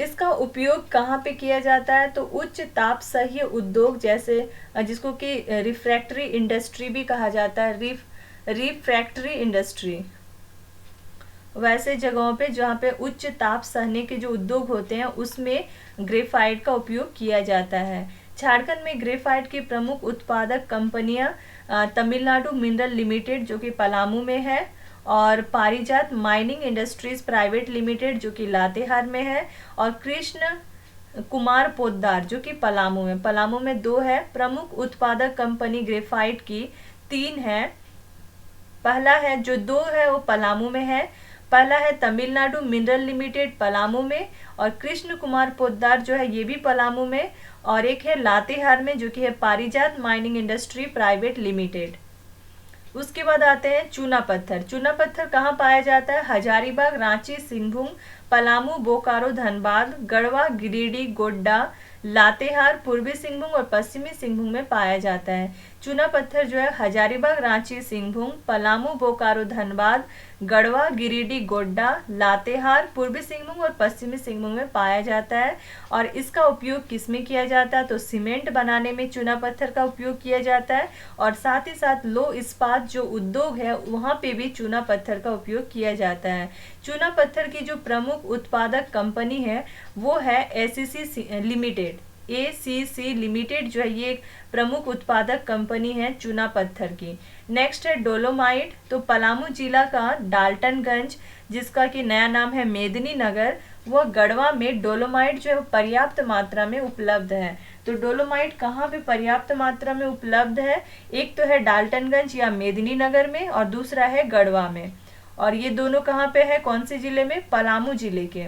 इसका उपयोग कहाँ पे किया जाता है? तो उच्च ताप सह्य उद्योग, जैसे जिसको कि रिफ्रैक्टरी इंडस्ट्री भी कहा जाता है, रिफ्रैक्टरी इंडस्ट्री, वैसे जगहों पे जहाँ पे उच्च ताप सहने के जो उद्योग होते हैं उसमें ग्रेफाइट का उपयोग किया जाता है। झारखंड में ग्रेफाइट की प्रमुख उत्पादक कंपनियां तमिलनाडु मिनरल लिमिटेड जो कि पलामू में है, और पारिजात माइनिंग इंडस्ट्रीज प्राइवेट लिमिटेड जो कि लातेहार में है, और कृष्ण कुमार पोद्दार जो कि पलामू में 2 है। प्रमुख उत्पादक कंपनी ग्रेफाइट की 3 है। पहला है, जो 2 है वो पलामू में है। पहला है तमिलनाडु मिनरल लिमिटेड पलामू में, और कृष्ण कुमार पोद्दार जो है ये भी पलामू में, और एक है लातेहार में जो कि है पारिजात माइनिंग इंडस्ट्री प्राइवेट लिमिटेड। उसके बाद आते हैं चूना पत्थर। चूना पत्थर कहाँ पाया जाता है? हजारीबाग, रांची, सिंहभूम, पलामू, बोकारो, धनबाद, गढ़वा, गिरिडीह, गोड्डा, लातेहार, पूर्वी सिंहभूम और पश्चिमी सिंहभूम में पाया जाता है। चूना पत्थर जो है हजारीबाग, रांची, सिंहभूम, पलामू, बोकारो, धनबाद, गढ़वा, गिरिडीह, गोड्डा, लातेहार, पूर्वी सिंहभूम और पश्चिमी सिंहभूम में पाया जाता है। और इसका उपयोग किस में किया जाता है, तो सीमेंट बनाने में चूना पत्थर का उपयोग किया जाता है। और साथ ही साथ लौह इस्पात जो उद्योग है वहाँ पे भी चूना पत्थर का उपयोग किया जाता है। चूना पत्थर की जो प्रमुख उत्पादक कंपनी है वो है एसीसी लिमिटेड। एसीसी लिमिटेड जो है ये एक प्रमुख उत्पादक कंपनी है चूना पत्थर की। नेक्स्ट है डोलोमाइट। तो पलामू जिला का डाल्टनगंज, जिसका कि नया नाम है मेदिनीनगर, वह गढ़वा में डोलोमाइट जो है पर्याप्त मात्रा में उपलब्ध है। तो डोलोमाइट कहाँ पे पर्याप्त मात्रा में उपलब्ध है, एक तो है डाल्टनगंज या मेदिनीनगर में और दूसरा है गढ़वा में। और ये दोनों कहाँ पे है, कौन से जिले में, पलामू जिले के।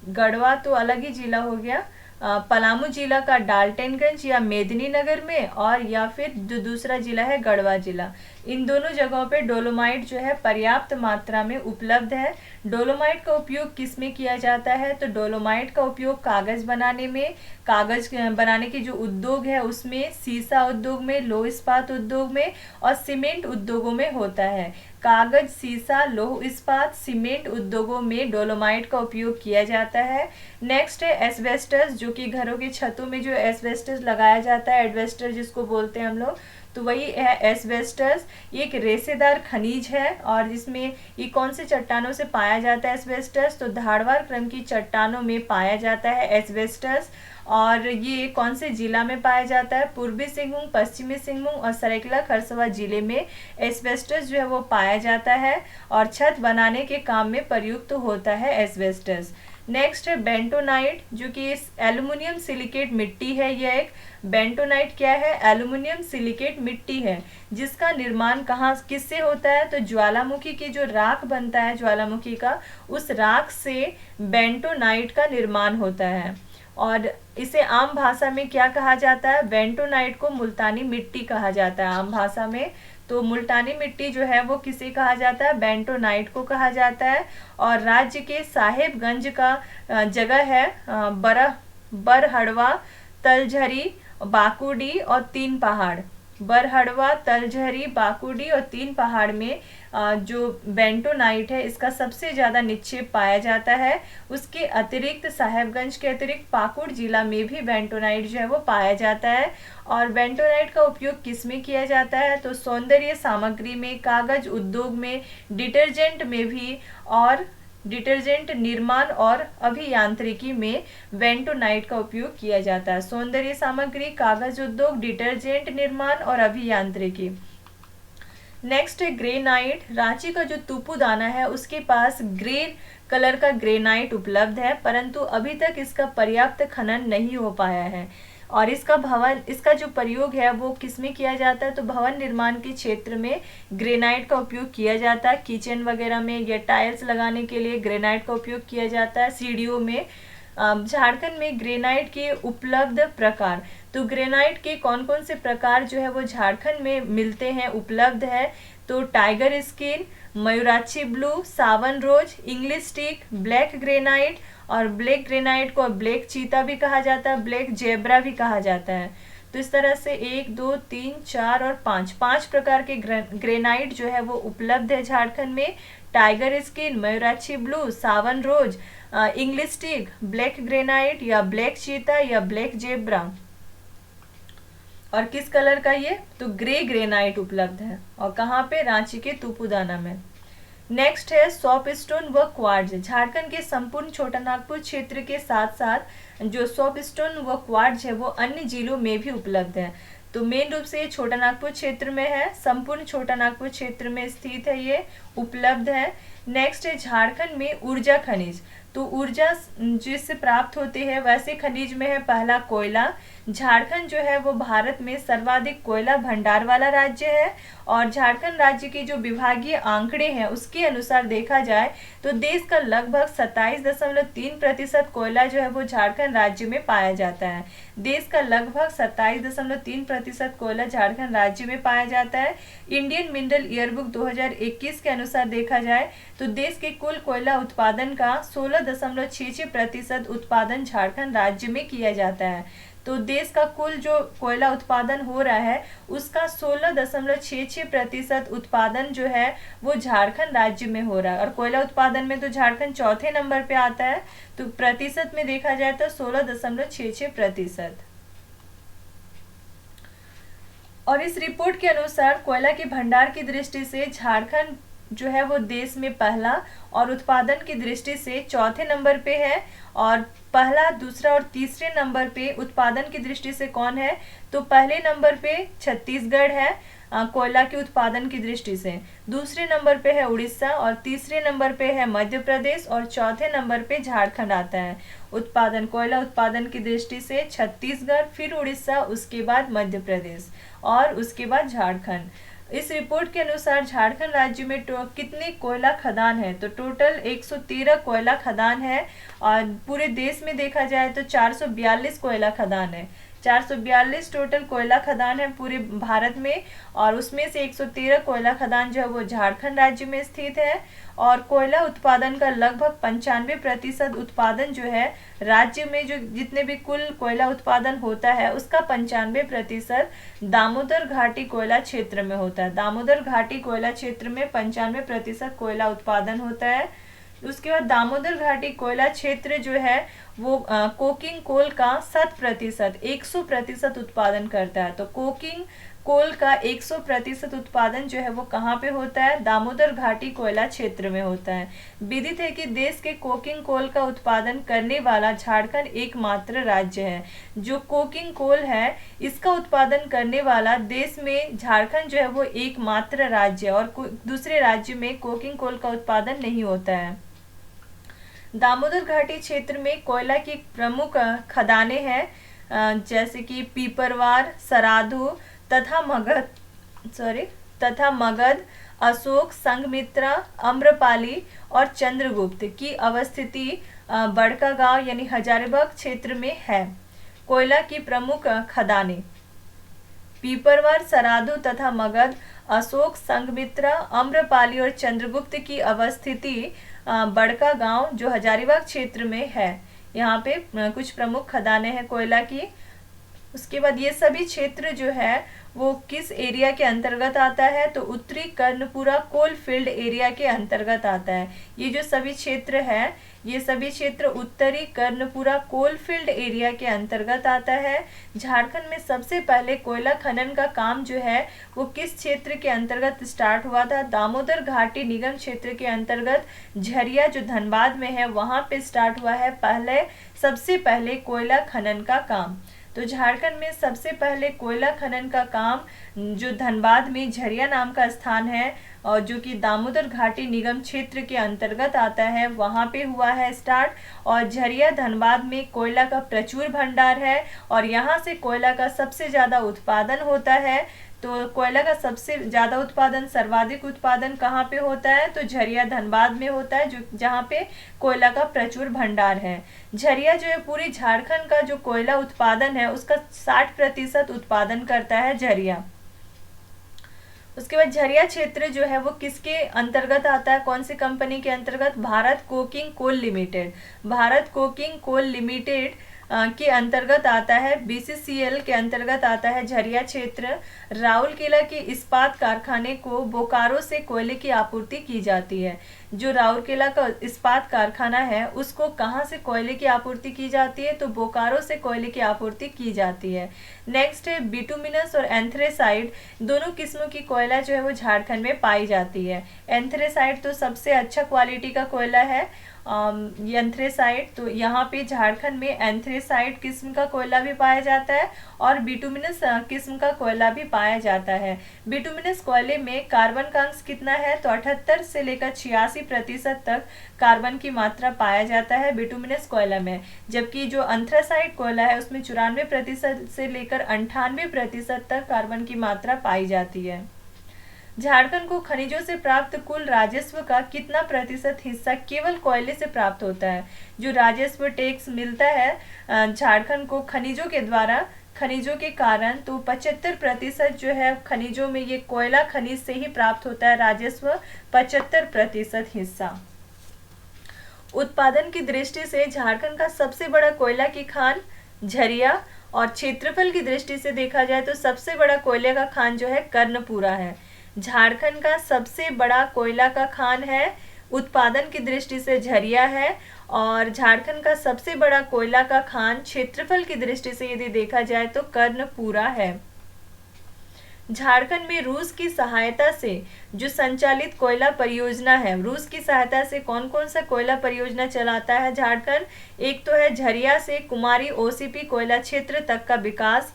गढ़वा तो अलग ही जिला हो गया, पलामू जिला का डाल्टनगंज या मेदिनीनगर में, और या फिर जो दूसरा जिला है गढ़वा जिला। इन दोनों जगहों पे डोलोमाइट जो है पर्याप्त मात्रा में उपलब्ध है। डोलोमाइट का उपयोग किस में किया जाता है, तो डोलोमाइट का उपयोग कागज बनाने में, कागज बनाने के जो उद्योग है उसमें, सीसा उद्योग में, लौह इस्पात उद्योग में और सीमेंट उद्योगों में होता है। कागज, सीसा, लौह इस्पात, सीमेंट उद्योगों में डोलोमाइट का उपयोग किया जाता है। नेक्स्ट है एस्बेस्टस, जो कि घरों की छतों में जो एस्बेस्टस लगाया जाता है, एडवेस्टर जिसको बोलते हैं हम लोग, तो वही है एस्बेस्टस। ये एक रेसेदार खनिज है और इसमें ये कौन से चट्टानों से पाया जाता है एस्बेस्टस, तो धारवाड़ क्रम की चट्टानों में पाया जाता है एस्बेस्टस। और ये कौन से जिला में पाया जाता है, पूर्वी सिंहभूम, पश्चिमी सिंहभूम और सरायकेला खरसावां जिले में एस्बेस्टस जो है वो पाया जाता है और छत बनाने के काम में प्रयुक्त होता है एस्बेस्टस। नेक्स्ट है बेंटोनाइट, जो कि एल्युमिनियम सिलिकेट मिट्टी है। यह एक बेंटोनाइट क्या है, एल्युमिनियम सिलिकेट मिट्टी है, जिसका निर्माण कहाँ किससे होता है, तो ज्वालामुखी की जो राख बनता है ज्वालामुखी का, उस राख से बेंटोनाइट का निर्माण होता है। और इसे आम भाषा में क्या कहा जाता है, बेंटोनाइट को मुल्तानी मिट्टी कहा जाता है आम भाषा में। तो मुल्तानी मिट्टी जो है वो किसे कहा जाता है, बेंटोनाइट को कहा जाता है। और राज्य के साहेबगंज का जगह है बरहड़वा, तलझरी, बाकुडी और तीन पहाड़। बरहड़वा, तलझरी, बाकुडी और तीन पहाड़ में जो बेंटोनाइट है इसका सबसे ज़्यादा निक्षेप पाया जाता है। उसके अतिरिक्त साहेबगंज के अतिरिक्त पाकुड़ जिला में भी बेंटोनाइट जो है वो पाया जाता है। और बेंटोनाइट का उपयोग किस में किया जाता है, तो सौंदर्य सामग्री में, कागज उद्योग में, डिटर्जेंट में भी, और डिटर्जेंट निर्माण और अभियांत्रिकी में बेंटोनाइट का उपयोग किया जाता है। सौंदर्य सामग्री, कागज उद्योग, डिटर्जेंट निर्माण और अभियांत्रिकी। नेक्स्ट है ग्रेनाइट। रांची का जो तुपुदाना है उसके पास ग्रे कलर का ग्रेनाइट उपलब्ध है, परंतु अभी तक इसका पर्याप्त खनन नहीं हो पाया है। और इसका जो प्रयोग है वो किस में किया जाता है, तो भवन निर्माण के क्षेत्र में ग्रेनाइट का उपयोग किया जाता है। किचन वगैरह में या टाइल्स लगाने के लिए ग्रेनाइट का उपयोग किया जाता है, सीढ़ियों में। झारखंड में ग्रेनाइट के उपलब्ध प्रकार, तो ग्रेनाइट के कौन कौन से प्रकार जो है वो झारखंड में मिलते हैं, उपलब्ध है, तो टाइगर स्किन, मयूराक्षी ब्लू, सावन रोज, इंग्लिश टीक, ब्लैक ग्रेनाइट, और ब्लैक ग्रेनाइट को ब्लैक चीता भी कहा जाता है, ब्लैक जेब्रा भी कहा जाता है। तो इस तरह से 1, 2, 3, 4 और 5 प्रकार के ग्रेनाइट जो है वो उपलब्ध है झारखंड में। टाइगर स्किन, मयूराक्षी ब्लू, सावन रोज, इंग्लिश टीक, ब्लैक ग्रेनाइट या ब्लैक चीता या ब्लैक जेब्रा। और किस कलर का ये, तो ग्रे ग्रेनाइट उपलब्ध है। और कहाँ पे, रांची के तुपुदाना में। नेक्स्ट है सॉपस्टोन व क्वार्ट्ज। झारखंड के संपूर्ण छोटा नागपुर क्षेत्र के साथ साथ जो सॉपस्टोन व क्वार्ट्ज है वो अन्य जिलों में भी उपलब्ध है। तो मेन रूप से ये छोटा नागपुर क्षेत्र में है, संपूर्ण छोटा नागपुर क्षेत्र में स्थित है, ये उपलब्ध है। नेक्स्ट है झारखंड में ऊर्जा खनिज। तो ऊर्जा जिससे प्राप्त होती है वैसे खनिज में है पहला कोयला। झारखंड जो है वो भारत में सर्वाधिक कोयला भंडार वाला राज्य है। और झारखंड राज्य के जो विभागीय आंकड़े हैं उसके अनुसार देखा जाए तो देश का लगभग 27.3% कोयला जो है वो झारखंड राज्य में पाया जाता है। देश का लगभग 27.3% कोयला झारखंड राज्य में पाया जाता है। इंडियन मिनरल ईयरबुक 2021 के अनुसार देखा जाए तो देश के कुल कोयला उत्पादन का 16.66% उत्पादन झारखंड राज्य में किया जाता है। तो देश का कुल जो कोयला उत्पादन हो रहा है उसका 16.66% उत्पादन जो है वो झारखंड राज्य में हो रहा है। और कोयला उत्पादन में तो झारखंड चौथे नंबर पे आता है, तो प्रतिशत में देखा जाए तो 16.66%। और इस रिपोर्ट के अनुसार कोयला के भंडार की दृष्टि से झारखंड जो है वो देश में पहला और उत्पादन की दृष्टि से चौथे नंबर पे है। और पहला, दूसरा और तीसरे नंबर पे उत्पादन की दृष्टि से कौन है, तो पहले नंबर पे छत्तीसगढ़ है कोयला के उत्पादन की दृष्टि से, दूसरे नंबर पे है उड़ीसा और तीसरे नंबर पे है मध्य प्रदेश और चौथे नंबर पे झारखंड आता है। उत्पादन, कोयला उत्पादन की दृष्टि से छत्तीसगढ़, फिर उड़ीसा, उसके बाद मध्य प्रदेश और उसके बाद झारखंड। इस रिपोर्ट के अनुसार झारखंड राज्य में कितने कोयला खदान है, तो टोटल 113 कोयला खदान है। और पूरे देश में देखा जाए तो 442 कोयला खदान है। 442 टोटल कोयला खदान है पूरे भारत में, और उसमें से 113 कोयला खदान जो है वो झारखंड राज्य में स्थित है। और कोयला उत्पादन का लगभग 95% उत्पादन जो है राज्य में, जो जितने भी कुल कोयला उत्पादन होता है उसका 95% दामोदर घाटी कोयला क्षेत्र में होता है। दामोदर घाटी कोयला क्षेत्र में 95% कोयला उत्पादन होता है। उसके बाद दामोदर घाटी कोयला क्षेत्र जो है वो कोकिंग कोल का 100% उत्पादन करता है। तो कोकिंग कोल का 100% उत्पादन जो है वो कहाँ पे होता है, दामोदर घाटी कोयला क्षेत्र में होता है। विदित है कि देश के कोकिंग कोल का उत्पादन करने वाला झारखंड एकमात्र राज्य है। जो कोकिंग कोल है इसका उत्पादन करने वाला देश में झारखंड जो है वो एकमात्र राज्य है, और दूसरे राज्य में कोकिंग कोल का उत्पादन नहीं होता है। दामोदर घाटी क्षेत्र में कोयला की प्रमुख खदानें हैं जैसे कि पीपरवार, सराधु तथा मगध, अशोक, संघमित्रा, अम्रपाली और चंद्रगुप्त की अवस्थिति बड़कागांव यानी हजारीबाग क्षेत्र में है। कोयला की प्रमुख खदानें पीपरवार, सराधु तथा मगध, अशोक, संघमित्रा, अम्रपाली और चंद्रगुप्त की अवस्थिति बड़कागांव जो हजारीबाग क्षेत्र में है। यहाँ पे कुछ प्रमुख खदानें हैं कोयला की। उसके बाद ये सभी क्षेत्र जो है वो किस एरिया के अंतर्गत आता है, तो उत्तरी कर्णपुरा कोल फील्ड एरिया के अंतर्गत आता है। ये जो सभी क्षेत्र है ये सभी क्षेत्र उत्तरी कर्णपुरा कोल फील्ड एरिया के अंतर्गत आता है। झारखंड में सबसे पहले कोयला खनन का काम जो है वो किस क्षेत्र के अंतर्गत स्टार्ट हुआ था, दामोदर घाटी निगम क्षेत्र के अंतर्गत झरिया जो धनबाद में है वहाँ पे स्टार्ट हुआ है सबसे पहले कोयला खनन का काम। तो झारखंड में सबसे पहले कोयला खनन का काम जो धनबाद में झरिया नाम का स्थान है और जो कि दामोदर घाटी निगम क्षेत्र के अंतर्गत आता है वहाँ पे हुआ है स्टार्ट। और झरिया धनबाद में कोयला का प्रचुर भंडार है और यहाँ से कोयला का सबसे ज़्यादा उत्पादन होता है। तो कोयला का सबसे ज़्यादा उत्पादन, सर्वाधिक उत्पादन कहाँ पे होता है, तो झरिया धनबाद में होता है जो जहाँ पे कोयला का प्रचुर भंडार है। झरिया जो है पूरी झारखंड का जो कोयला उत्पादन है उसका 60% उत्पादन करता है झरिया। उसके बाद झरिया क्षेत्र जो है वो किसके अंतर्गत आता है, कौन सी कंपनी के अंतर्गत, Bharat coking coal limited. Bharat coking coal limited के अंतर्गत आता है, BCCL के अंतर्गत आता है झरिया क्षेत्र। राउरकेला के इस्पात कारखाने को बोकारो से कोयले की आपूर्ति की जाती है। जो राउरकेला का इस्पात कारखाना है उसको कहाँ से कोयले की आपूर्ति की जाती है, तो बोकारो से कोयले की आपूर्ति की जाती है। नेक्स्ट है बिटुमिनस और एंथ्रेसाइड, दोनों किस्मों की कोयला जो है वो झारखंड में पाई जाती है। एंथ्रेसाइड तो सबसे अच्छा क्वालिटी का कोयला है, एंथ्रेसाइड, तो यहाँ पे झारखंड में एंथ्रेसाइड किस्म का कोयला भी पाया जाता है और बिटुमिनस किस्म का कोयला भी पाया जाता है। बिटुमिनस कोयले में कार्बन का अंश कितना है, तो 78 से लेकर 86% तक कार्बन की मात्रा पाया जाता है बिटुमिनस कोयला में। जबकि जो एंथ्रेसाइड कोयला है उसमें 94% से लेकर 98% तक कार्बन की मात्रा पाई जाती है। झारखंड को खनिजों से प्राप्त कुल राजस्व का कितना प्रतिशत हिस्सा केवल कोयले से प्राप्त होता है। जो राजस्व टैक्स मिलता है झारखंड को खनिजों के द्वारा, खनिजों के कारण, तो 75% जो है खनिजों में ये कोयला खनिज से ही प्राप्त होता है राजस्व, 75% हिस्सा। उत्पादन की दृष्टि से झारखंड का सबसे बड़ा कोयला की खान झरिया, और क्षेत्रफल की दृष्टि से देखा जाए तो सबसे बड़ा कोयले का खान जो है कर्णपुरा है। झारखंड का सबसे बड़ा कोयला का खान है, उत्पादन की दृष्टि से झरिया है, और झारखंड का सबसे बड़ा कोयला का खान क्षेत्रफल की दृष्टि से यदि देखा जाए तो कर्णपुरा है। झारखंड में रूस की सहायता से जो संचालित कोयला परियोजना है, रूस की सहायता से कौन कौन सा कोयला परियोजना चलाता है झारखंड? एक तो है झरिया से कुमारी ओसीपी कोयला क्षेत्र तक का विकास,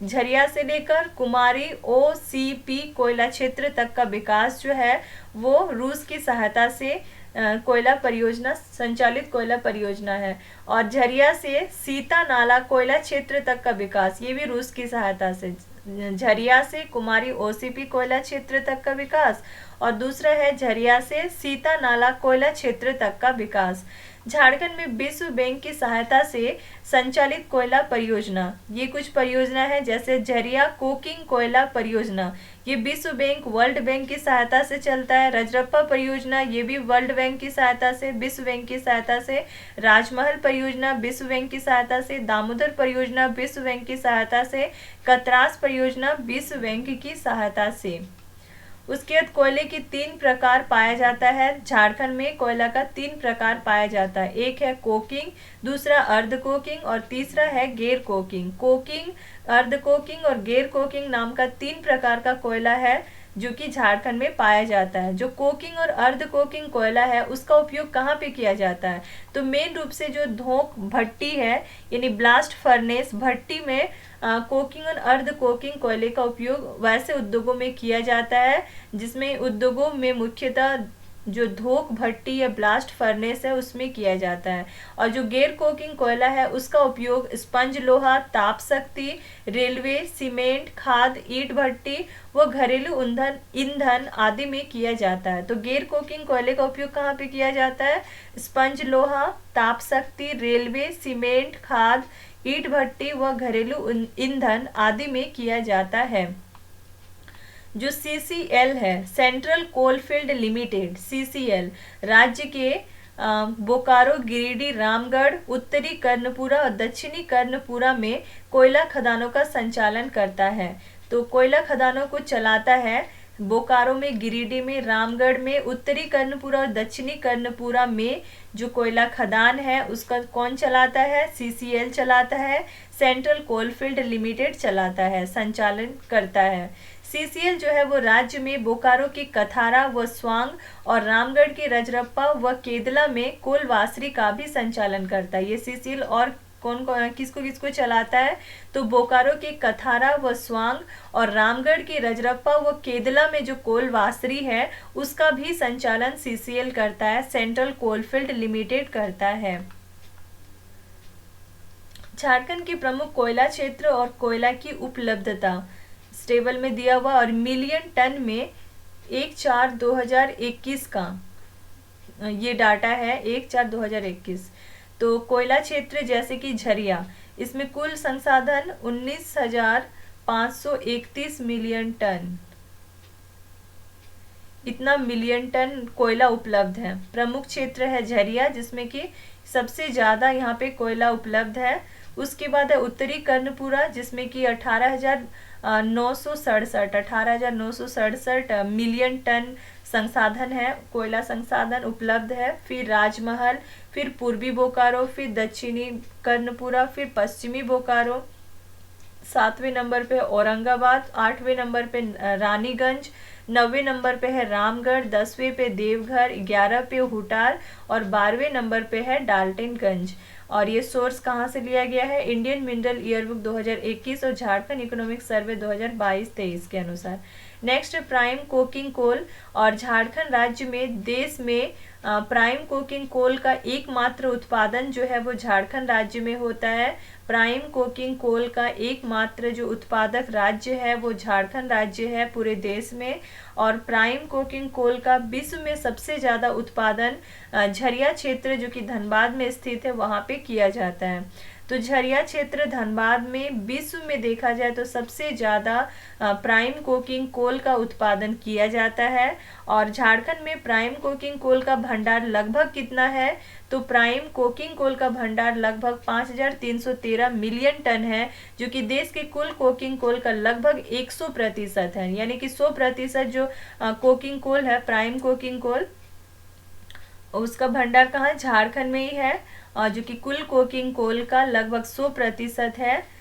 झरिया से लेकर कुमारी ओसीपी कोयला क्षेत्र तक का विकास जो है वो रूस की सहायता से कोयला परियोजना, संचालित कोयला परियोजना है। और झरिया से सीता नाला कोयला क्षेत्र तक का विकास, ये भी रूस की सहायता से, झरिया से कुमारी ओसीपी कोयला क्षेत्र तक का विकास, और दूसरा है झरिया से सीता नाला कोयला क्षेत्र तक का विकास। झारखंड में विश्व बैंक की सहायता से संचालित कोयला परियोजना, ये कुछ परियोजना है जैसे झरिया कोकिंग कोयला परियोजना, ये विश्व बैंक वर्ल्ड बैंक की सहायता से चलता है। रजरप्पा परियोजना, ये भी वर्ल्ड बैंक की सहायता से, विश्व बैंक की सहायता से। राजमहल परियोजना विश्व बैंक की सहायता से। दामोदर परियोजना विश्व बैंक की सहायता से। कतरास परियोजना विश्व बैंक की सहायता से। उसके बाद कोयले की 3 प्रकार पाया जाता है झारखंड में, कोयला का 3 प्रकार पाया जाता है। एक है कोकिंग, दूसरा अर्ध कोकिंग, और तीसरा है गैर कोकिंग। कोकिंग, अर्ध कोकिंग और गैर कोकिंग नाम का 3 प्रकार का कोयला है जो कि झारखंड में पाया जाता है। जो कोकिंग और अर्ध कोकिंग कोयला है उसका उपयोग कहाँ पे किया जाता है? तो मेन रूप से जो धोक भट्टी है यानी ब्लास्ट फर्नेस भट्टी में कोकिंग और अर्ध कोकिंग कोयले का उपयोग वैसे उद्योगों में किया जाता है जिसमें उद्योगों में मुख्यतः जो धोक भट्टी या ब्लास्ट फर्नेस है उसमें किया जाता है। और जो गैर कोकिंग कोयला है उसका उपयोग स्पंज लोहा, ताप शक्ति, रेलवे, सीमेंट, खाद, ईंट भट्टी व घरेलू ईंधन आदि में किया जाता है। तो गैर कोकिंग कोयले का उपयोग कहाँ पे किया जाता है? स्पंज लोहा, ताप शक्ति, रेलवे, सीमेंट, खाद, ईंट भट्टी व घरेलू ईंधन आदि में किया जाता है। जो CCL है, सेंट्रल कोलफील्ड लिमिटेड, CCL राज्य के बोकारो, गिरिडीह, रामगढ़, उत्तरी कर्णपुरा और दक्षिणी कर्णपुरा में कोयला खदानों का संचालन करता है। तो कोयला खदानों को चलाता है बोकारो में, गिरिडीह में, रामगढ़ में, उत्तरी कर्णपुरा और दक्षिणी कर्णपुरा में जो कोयला खदान है उसका कौन चलाता है? CCL चलाता है, सेंट्रल कोलफील्ड लिमिटेड चलाता है, संचालन करता है। CCL जो है वो राज्य में बोकारो की कथारा व स्वांग और रामगढ़ के रजरप्पा व केदला में कोलवासरी का भी संचालन करता है। ये CCL और कौन किसको किसको चलाता है? तो बोकारो के कथारा व स्वांग और रामगढ़ के रजरप्पा व केदला में जो कोलवासरी है उसका भी संचालन CCL करता है, सेंट्रल कोलफील्ड लिमिटेड करता है। झारखंड के प्रमुख कोयला क्षेत्र और कोयला की उपलब्धता इस टेबल में दिया हुआ, और मिलियन टन में 1/4/2021 का ये डाटा है, 1/4/2021। तो कोयला क्षेत्र जैसे कि झरिया, इसमें कुल संसाधन 19,531 मिलियन टन, इतना मिलियन टन कोयला उपलब्ध है। प्रमुख क्षेत्र है झरिया जिसमें कि सबसे ज़्यादा यहाँ पे कोयला उपलब्ध है। उसके बाद है उत्तरी कर्णपुरा जिसमें कि 18,967 मिलियन टन संसाधन है, कोयला संसाधन उपलब्ध है। फिर राजमहल, फिर पूर्वी बोकारो, फिर दक्षिणी कर्णपुरा, फिर पश्चिमी बोकारो, 7वें नंबर पे औरंगाबाद, 8वें नंबर पे रानीगंज, 9वें नंबर पे है रामगढ़, 10वें पे देवघर, 11 पे हुटार और 12वें नंबर पे है डाल्टनगंज। और ये सोर्स कहाँ से लिया गया है? इंडियन मिनरल ईयरबुक 2021 और झारखंड इकोनॉमिक सर्वे 2022-23 के अनुसार। नेक्स्ट प्राइम कोकिंग कोल, और झारखंड राज्य में देश में प्राइम कोकिंग कोल का एकमात्र उत्पादन जो है वो झारखंड राज्य में होता है। प्राइम कोकिंग कोल का एकमात्र जो उत्पादक राज्य है वो झारखंड राज्य है पूरे देश में। और प्राइम कोकिंग कोल का विश्व में सबसे ज़्यादा उत्पादन झरिया क्षेत्र जो कि धनबाद में स्थित है वहाँ पे किया जाता है। तो झरिया क्षेत्र धनबाद में विश्व में देखा जाए तो सबसे ज़्यादा प्राइम कोकिंग कोल का उत्पादन किया जाता है। और झारखंड में प्राइम कोकिंग कोल का भंडार लगभग कितना है, तो प्राइम कोकिंग कोल का भंडार लगभग 5313 मिलियन टन है, जो कि देश के कुल कोकिंग कोल का लगभग 100% है। यानी कि 100% जो कोकिंग कोल है, प्राइम कोकिंग कोल, उसका भंडार कहाँ, झारखंड में ही है, जो कि कुल कोकिंग कोल का लगभग 100% है।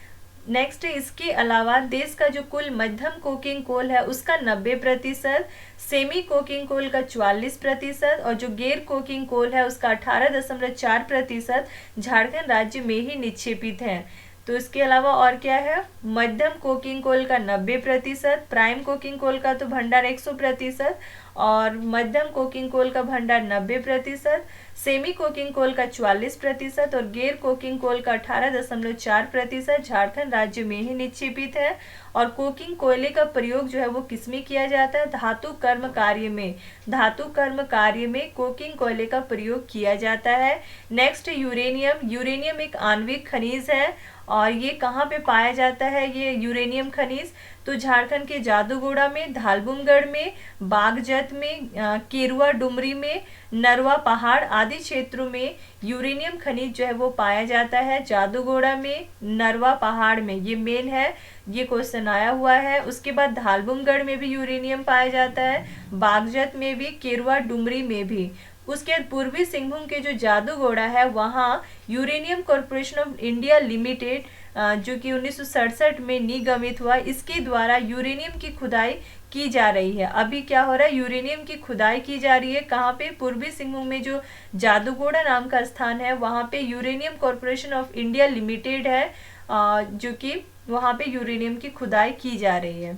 नेक्स्ट, इसके अलावा देश का जो कुल मध्यम कोकिंग कोल है उसका 90%, सेमी कोकिंग कोल का 44% और जो गैर कोकिंग कोल है उसका 18.4% झारखंड राज्य में ही निक्षेपित है। तो इसके अलावा और क्या है, मध्यम कोकिंग कोल का 90%, प्राइम कोकिंग कोल का तो भंडार 100% और मध्यम कोकिंग कोल का भंडार 90%, सेमी कोकिंग कोल का 44% और गैर कोकिंग कोल का 18.4% झारखंड राज्य में ही निक्षेपित है। और कोकिंग कोयले का प्रयोग जो है वो किसमें किया जाता है, धातु कर्म कार्य में, धातु कर्म कार्य में कोकिंग कोयले का प्रयोग किया जाता है। Next, uranium. यूरेनियम एक आणविक खनिज है और ये कहाँ पे पाया जाता है ये यूरेनियम खनिज, तो झारखंड के जादूगोड़ा में, धालबुमगढ़ में, बागजत में, केरुआ डुमरी में, नरवा पहाड़ आदि क्षेत्रों में यूरेनियम खनिज जो है वो पाया जाता है। जादूगोड़ा में, नरवा पहाड़ में, ये मेन है, ये क्वेश्चन आया हुआ है। उसके बाद धालबुमगढ़ में भी यूरेनियम पाया जाता है, बागजत में भी, केरुआ डुमरी में भी। उसके बाद पूर्वी सिंहभूम के जो जादूगोड़ा है वहाँ uranium corporation of India limited, जो कि 1967 में निगमित हुआ, इसके द्वारा यूरेनियम की खुदाई की जा रही है। अभी क्या हो रहा है, यूरेनियम की खुदाई की जा रही है, कहाँ पे, पूर्वी सिंहभूम में जो जादूगोड़ा नाम का स्थान है वहाँ पे uranium corporation of India limited है, जो कि वहाँ पे यूरेनियम की खुदाई की जा रही है।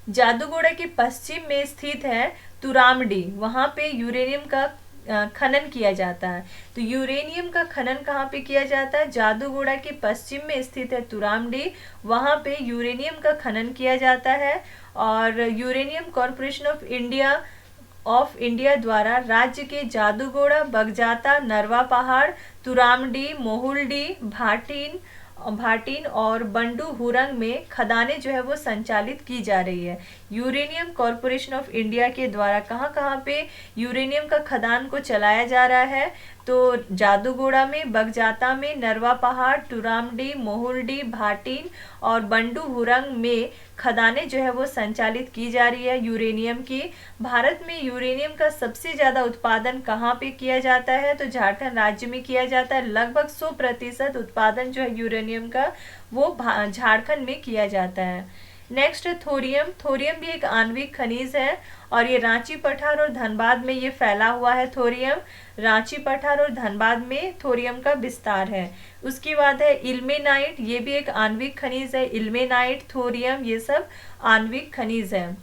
जादूगोड़ा के पश्चिम में स्थित है तुरामडी, वहाँ पे यूरेनियम का खनन किया जाता है। तो यूरेनियम का खनन कहाँ पे किया जाता है, जादूगोड़ा के पश्चिम में स्थित है तुरामडी, वहाँ पे यूरेनियम का खनन किया जाता है। और यूरेनियम कॉरपोरेशन ऑफ इंडिया द्वारा राज्य के जादूगोड़ा, बगजाता, नरवा पहाड़, तुरामडी, मोहुलडी, भाटीन और बंडू हुरंग में खदानें जो है वो संचालित की जा रही है। यूरेनियम कॉरपोरेशन ऑफ इंडिया के द्वारा कहाँ कहाँ पे यूरेनियम का खदान को चलाया जा रहा है, तो जादूगोड़ा में, बगजाता में, नरवा पहाड़, तुरामडी, मोहुलडी, भाटीन और बंडू हुरंग में खदानें जो है वो संचालित की जा रही है यूरेनियम की। भारत में यूरेनियम का सबसे ज़्यादा उत्पादन कहाँ पे किया जाता है, तो झारखंड राज्य में किया जाता है। लगभग 100% उत्पादन जो है यूरेनियम का वो झारखंड में किया जाता है। नेक्स्ट है थोरियम। थोरियम भी एक आणविक खनिज है और ये रांची, पठार और धनबाद में ये फैला हुआ है। थोरियम रांची, पठार और धनबाद में थोरियम का विस्तार है। उसके बाद है इल्मेनाइट, ये भी एक आणविक खनिज है। इल्मेनाइट, थोरियम, ये सब आणविक खनिज है।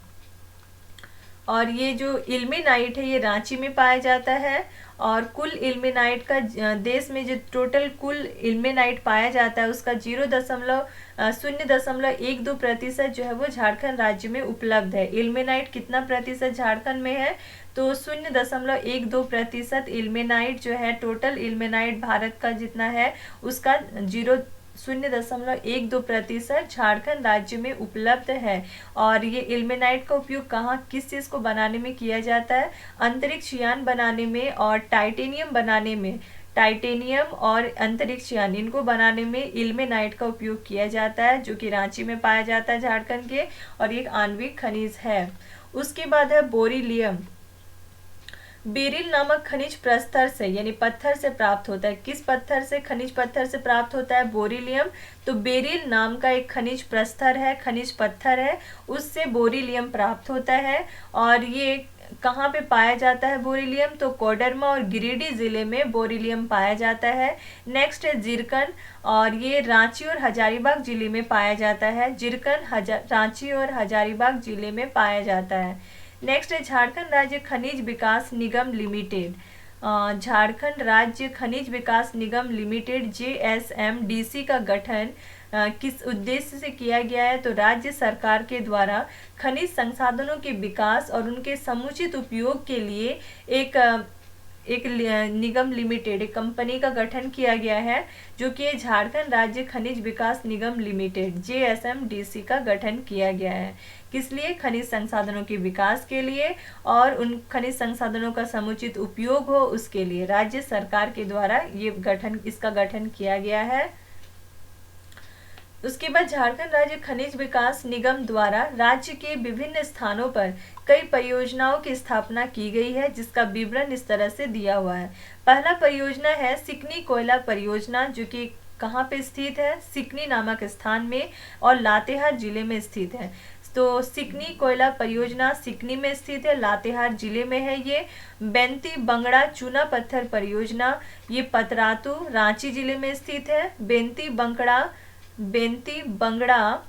और ये जो इल्मेनाइट है ये रांची में पाया जाता है और कुल इल्मेनाइट का देश में जो टोटल कुल इल्मेनाइट पाया जाता है उसका 0.12% जो है वो झारखंड राज्य में उपलब्ध है। इल्मेनाइट कितना प्रतिशत झारखंड में है, तो 0.12% इल्मेनाइट जो है, टोटल इल्मेनाइट भारत का जितना है उसका 0.12% झारखंड राज्य में उपलब्ध है। और ये इल्मेनाइट का उपयोग कहाँ, किस चीज़ को बनाने में किया जाता है, अंतरिक्ष यान बनाने में और टाइटेनियम बनाने में। टाइटेनियम और अंतरिक्ष यान, इनको बनाने में इल्मेनाइट का उपयोग किया जाता है, जो कि रांची में पाया जाता है झारखंड के, और एक आणविक खनिज है। उसके बाद है बोरिलियम। बेरिल नामक खनिज प्रस्तर से यानी पत्थर से प्राप्त होता है। किस पत्थर से, खनिज पत्थर से प्राप्त होता है बोरिलियम, तो बेरिल नाम का एक खनिज प्रस्तर है, खनिज पत्थर है, उससे बोरिलियम प्राप्त होता है। और ये कहाँ पे पाया जाता है बोरिलियम, तो कोडरमा और गिरिडीह जिले में बोरिलियम पाया जाता है। नेक्स्ट है जिरकन, और ये रांची और हजारीबाग जिले में पाया जाता है। जिरकन रांची और हजारीबाग जिले में पाया जाता है। नेक्स्ट है झारखंड राज्य खनिज विकास निगम लिमिटेड। झारखंड राज्य खनिज विकास निगम लिमिटेड JSMDC का गठन किस उद्देश्य से किया गया है, तो राज्य सरकार के द्वारा खनिज संसाधनों के विकास और उनके समुचित उपयोग के लिए एक निगम लिमिटेड, एक कंपनी का गठन किया गया है, जो कि झारखंड राज्य खनिज विकास निगम लिमिटेड JSMDC का गठन किया गया है। किस लिए? खनिज संसाधनों के विकास के लिए और उन खनिज संसाधनों का समुचित उपयोग हो उसके लिए राज्य सरकार के द्वारा इसका गठन किया गया है। उसके बाद झारखंड राज्य खनिज विकास निगम द्वारा राज्य के विभिन्न स्थानों पर कई परियोजनाओं की स्थापना की गई है, जिसका विवरण इस तरह से दिया हुआ है। पहला परियोजना है सिकनी कोयला परियोजना, जो कि कहाँ पे स्थित है? सिकनी नामक स्थान में और लातेहार जिले में स्थित है। तो सिकनी कोयला परियोजना सिकनी में स्थित है, लातेहार जिले में है ये। बेंती बंगड़ा चूना पत्थर परियोजना, ये पतरातू रांची जिले में स्थित है। बेंती बंगड़ा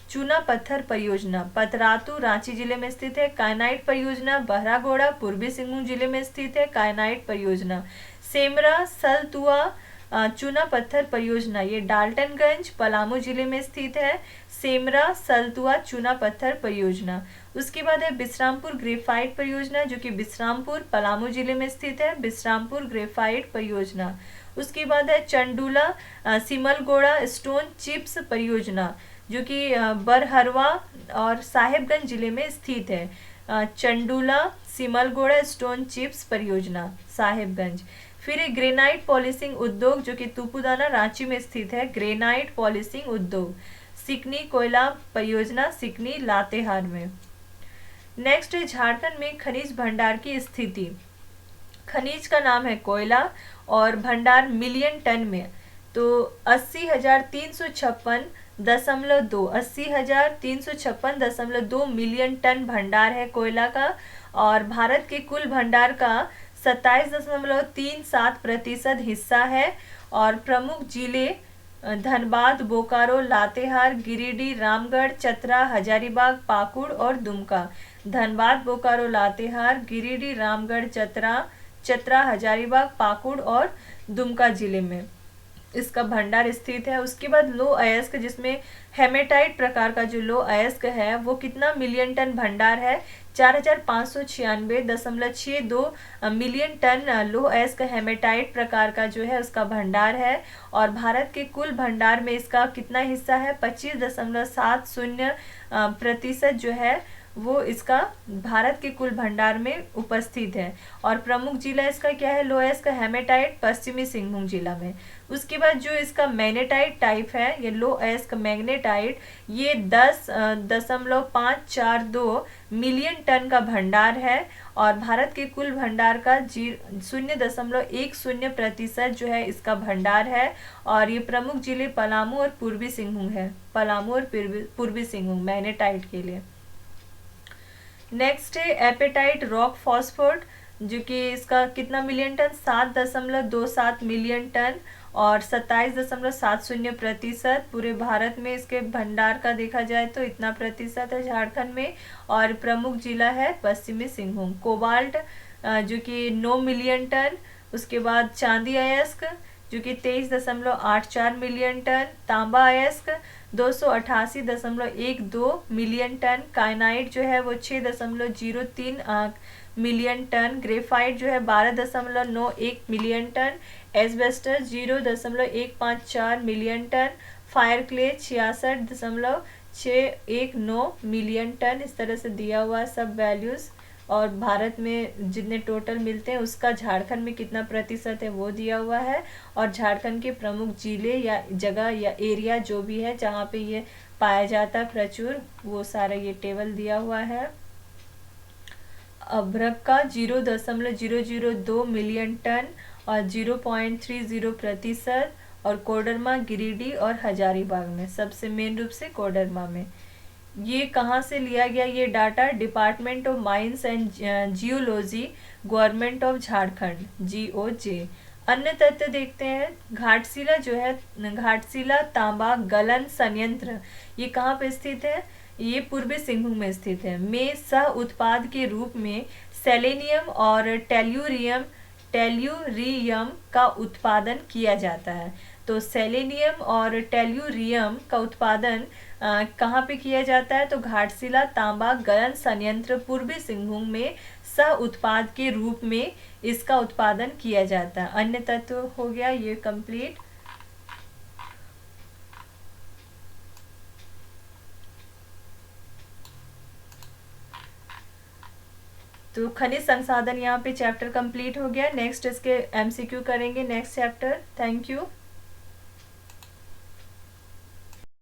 चूना पत्थर परियोजना पतरातू रांची जिले में स्थित है। कायनाइट परियोजना बहरागोड़ा पूर्वी सिंहभूम जिले में स्थित है, कायनाइट परियोजना। सेमरा सलतुआ चूना पत्थर परियोजना, ये डाल्टनगंज पलामू जिले में स्थित है। सेमरा सलतुआ चूना पत्थर परियोजना। उसके बाद है बिश्रामपुर ग्रेफाइट परियोजना, जो कि बिश्रामपुर पलामू जिले में स्थित है, बिश्रामपुर ग्रेफाइट परियोजना। उसके बाद है चंडूला सिमलगोड़ा स्टोन चिप्स परियोजना, जो कि बरहरवा और साहेबगंज जिले में स्थित है। चंडूला सिमलगोड़ा स्टोन चिप्स परियोजना साहेबगंज। फिर एक ग्रेनाइट पॉलिशिंग उद्योग, जो कि तुपुदाना रांची में स्थित है, ग्रेनाइट पॉलिशिंग उद्योग। सिकनी कोयला परियोजना सिकनी लातेहार में। नेक्स्ट है झारखंड में खनिज भंडार की स्थिति। खनिज का नाम है कोयला और भंडार मिलियन टन में, तो 80,356.2 मिलियन टन भंडार है कोयला का। और भारत के कुल भंडार का 27.37% हिस्सा है। और प्रमुख जिले धनबाद, बोकारो, लातेहार, गिरिडीह, रामगढ़, चतरा, हजारीबाग, पाकुड़ और दुमका। धनबाद, बोकारो, लातेहार, गिरिडीह, रामगढ़, चतरा, हजारीबाग, पाकुड़ और दुमका जिले में इसका भंडार स्थित है। उसके बाद लो अयस्क, जिसमें हेमेटाइट प्रकार का जो लो अयस्क है वो कितना मिलियन टन भंडार है? 4596.62 मिलियन टन लो अयस्क हेमेटाइट प्रकार का जो है उसका भंडार है। और भारत के कुल भंडार में इसका कितना हिस्सा है? 25.70% जो है वो इसका भारत के कुल भंडार में उपस्थित है। और प्रमुख जिला इसका क्या है? लोएस्ट का हेमेटाइट पश्चिमी सिंहभूम जिला में। उसके बाद जो इसका मैग्नेटाइट टाइप है, ये लोएस्ट मैग्नेटाइट, ये 10.542 मिलियन टन का भंडार है। और भारत के कुल भंडार का 0.10% जो है इसका भंडार है। और ये प्रमुख जिले पलामू और पूर्वी सिंहभूम है, पलामू और पूर्वी सिंहभूम मैग्नेटाइट के लिए। नेक्स्ट है एपेटाइट रॉक फॉस्फोर्ट, जो कि इसका कितना मिलियन टन? 7.27 मिलियन टन और 27.70% पूरे भारत में इसके भंडार का देखा जाए तो इतना प्रतिशत है झारखंड में। और प्रमुख जिला है पश्चिमी सिंहभूम। कोबाल्ट जो कि 9 मिलियन टन। उसके बाद चांदी अयस्क जो कि 23.84 मिलियन टन। तांबा अयस्क 288.12 मिलियन टन। काइनाइट जो है वो 6.03 मिलियन टन। ग्रेफाइट जो है 12.91 million tonne. Asbestos 0.154 million tonne. Fire clay 66.619 million tonne. इस तरह से दिया हुआ सब वैल्यूज़। और भारत में जितने टोटल मिलते हैं उसका झारखंड में कितना प्रतिशत है वो दिया हुआ है। और झारखंड के प्रमुख जिले या जगह या एरिया जो भी है जहाँ पे ये पाया जाता है प्रचुर, वो सारा ये टेबल दिया हुआ है। अभ्रक का 0.002 मिलियन टन और 0.30%। और कोडरमा, गिरिडीह और हजारीबाग में, सबसे मेन रूप से कोडरमा में। ये कहाँ से लिया गया ये data? Department of mines and geology, government of Jharkhand, GOJ। अन्य तथ्य देखते हैं। घाटशिला जो है, घाटशिला तांबा गलन संयंत्र, ये कहाँ पे स्थित है? ये पूर्वी सिंहभूम में स्थित है। में सह उत्पाद के रूप में सेलेनियम और टेल्यूरियम का उत्पादन किया जाता है। तो सेलेनियम और टेल्यूरियम का उत्पादन कहाँ पे किया जाता है? तो घाटशिला तांबा गलन संयंत्र पूर्वी सिंहभूम में सह उत्पाद के रूप में इसका उत्पादन किया जाता है। अन्य तत्व हो गया ये कंप्लीट। तो खनिज संसाधन यहाँ पे चैप्टर कंप्लीट हो गया। नेक्स्ट इसके एमसीक्यू करेंगे नेक्स्ट चैप्टर। Thank you.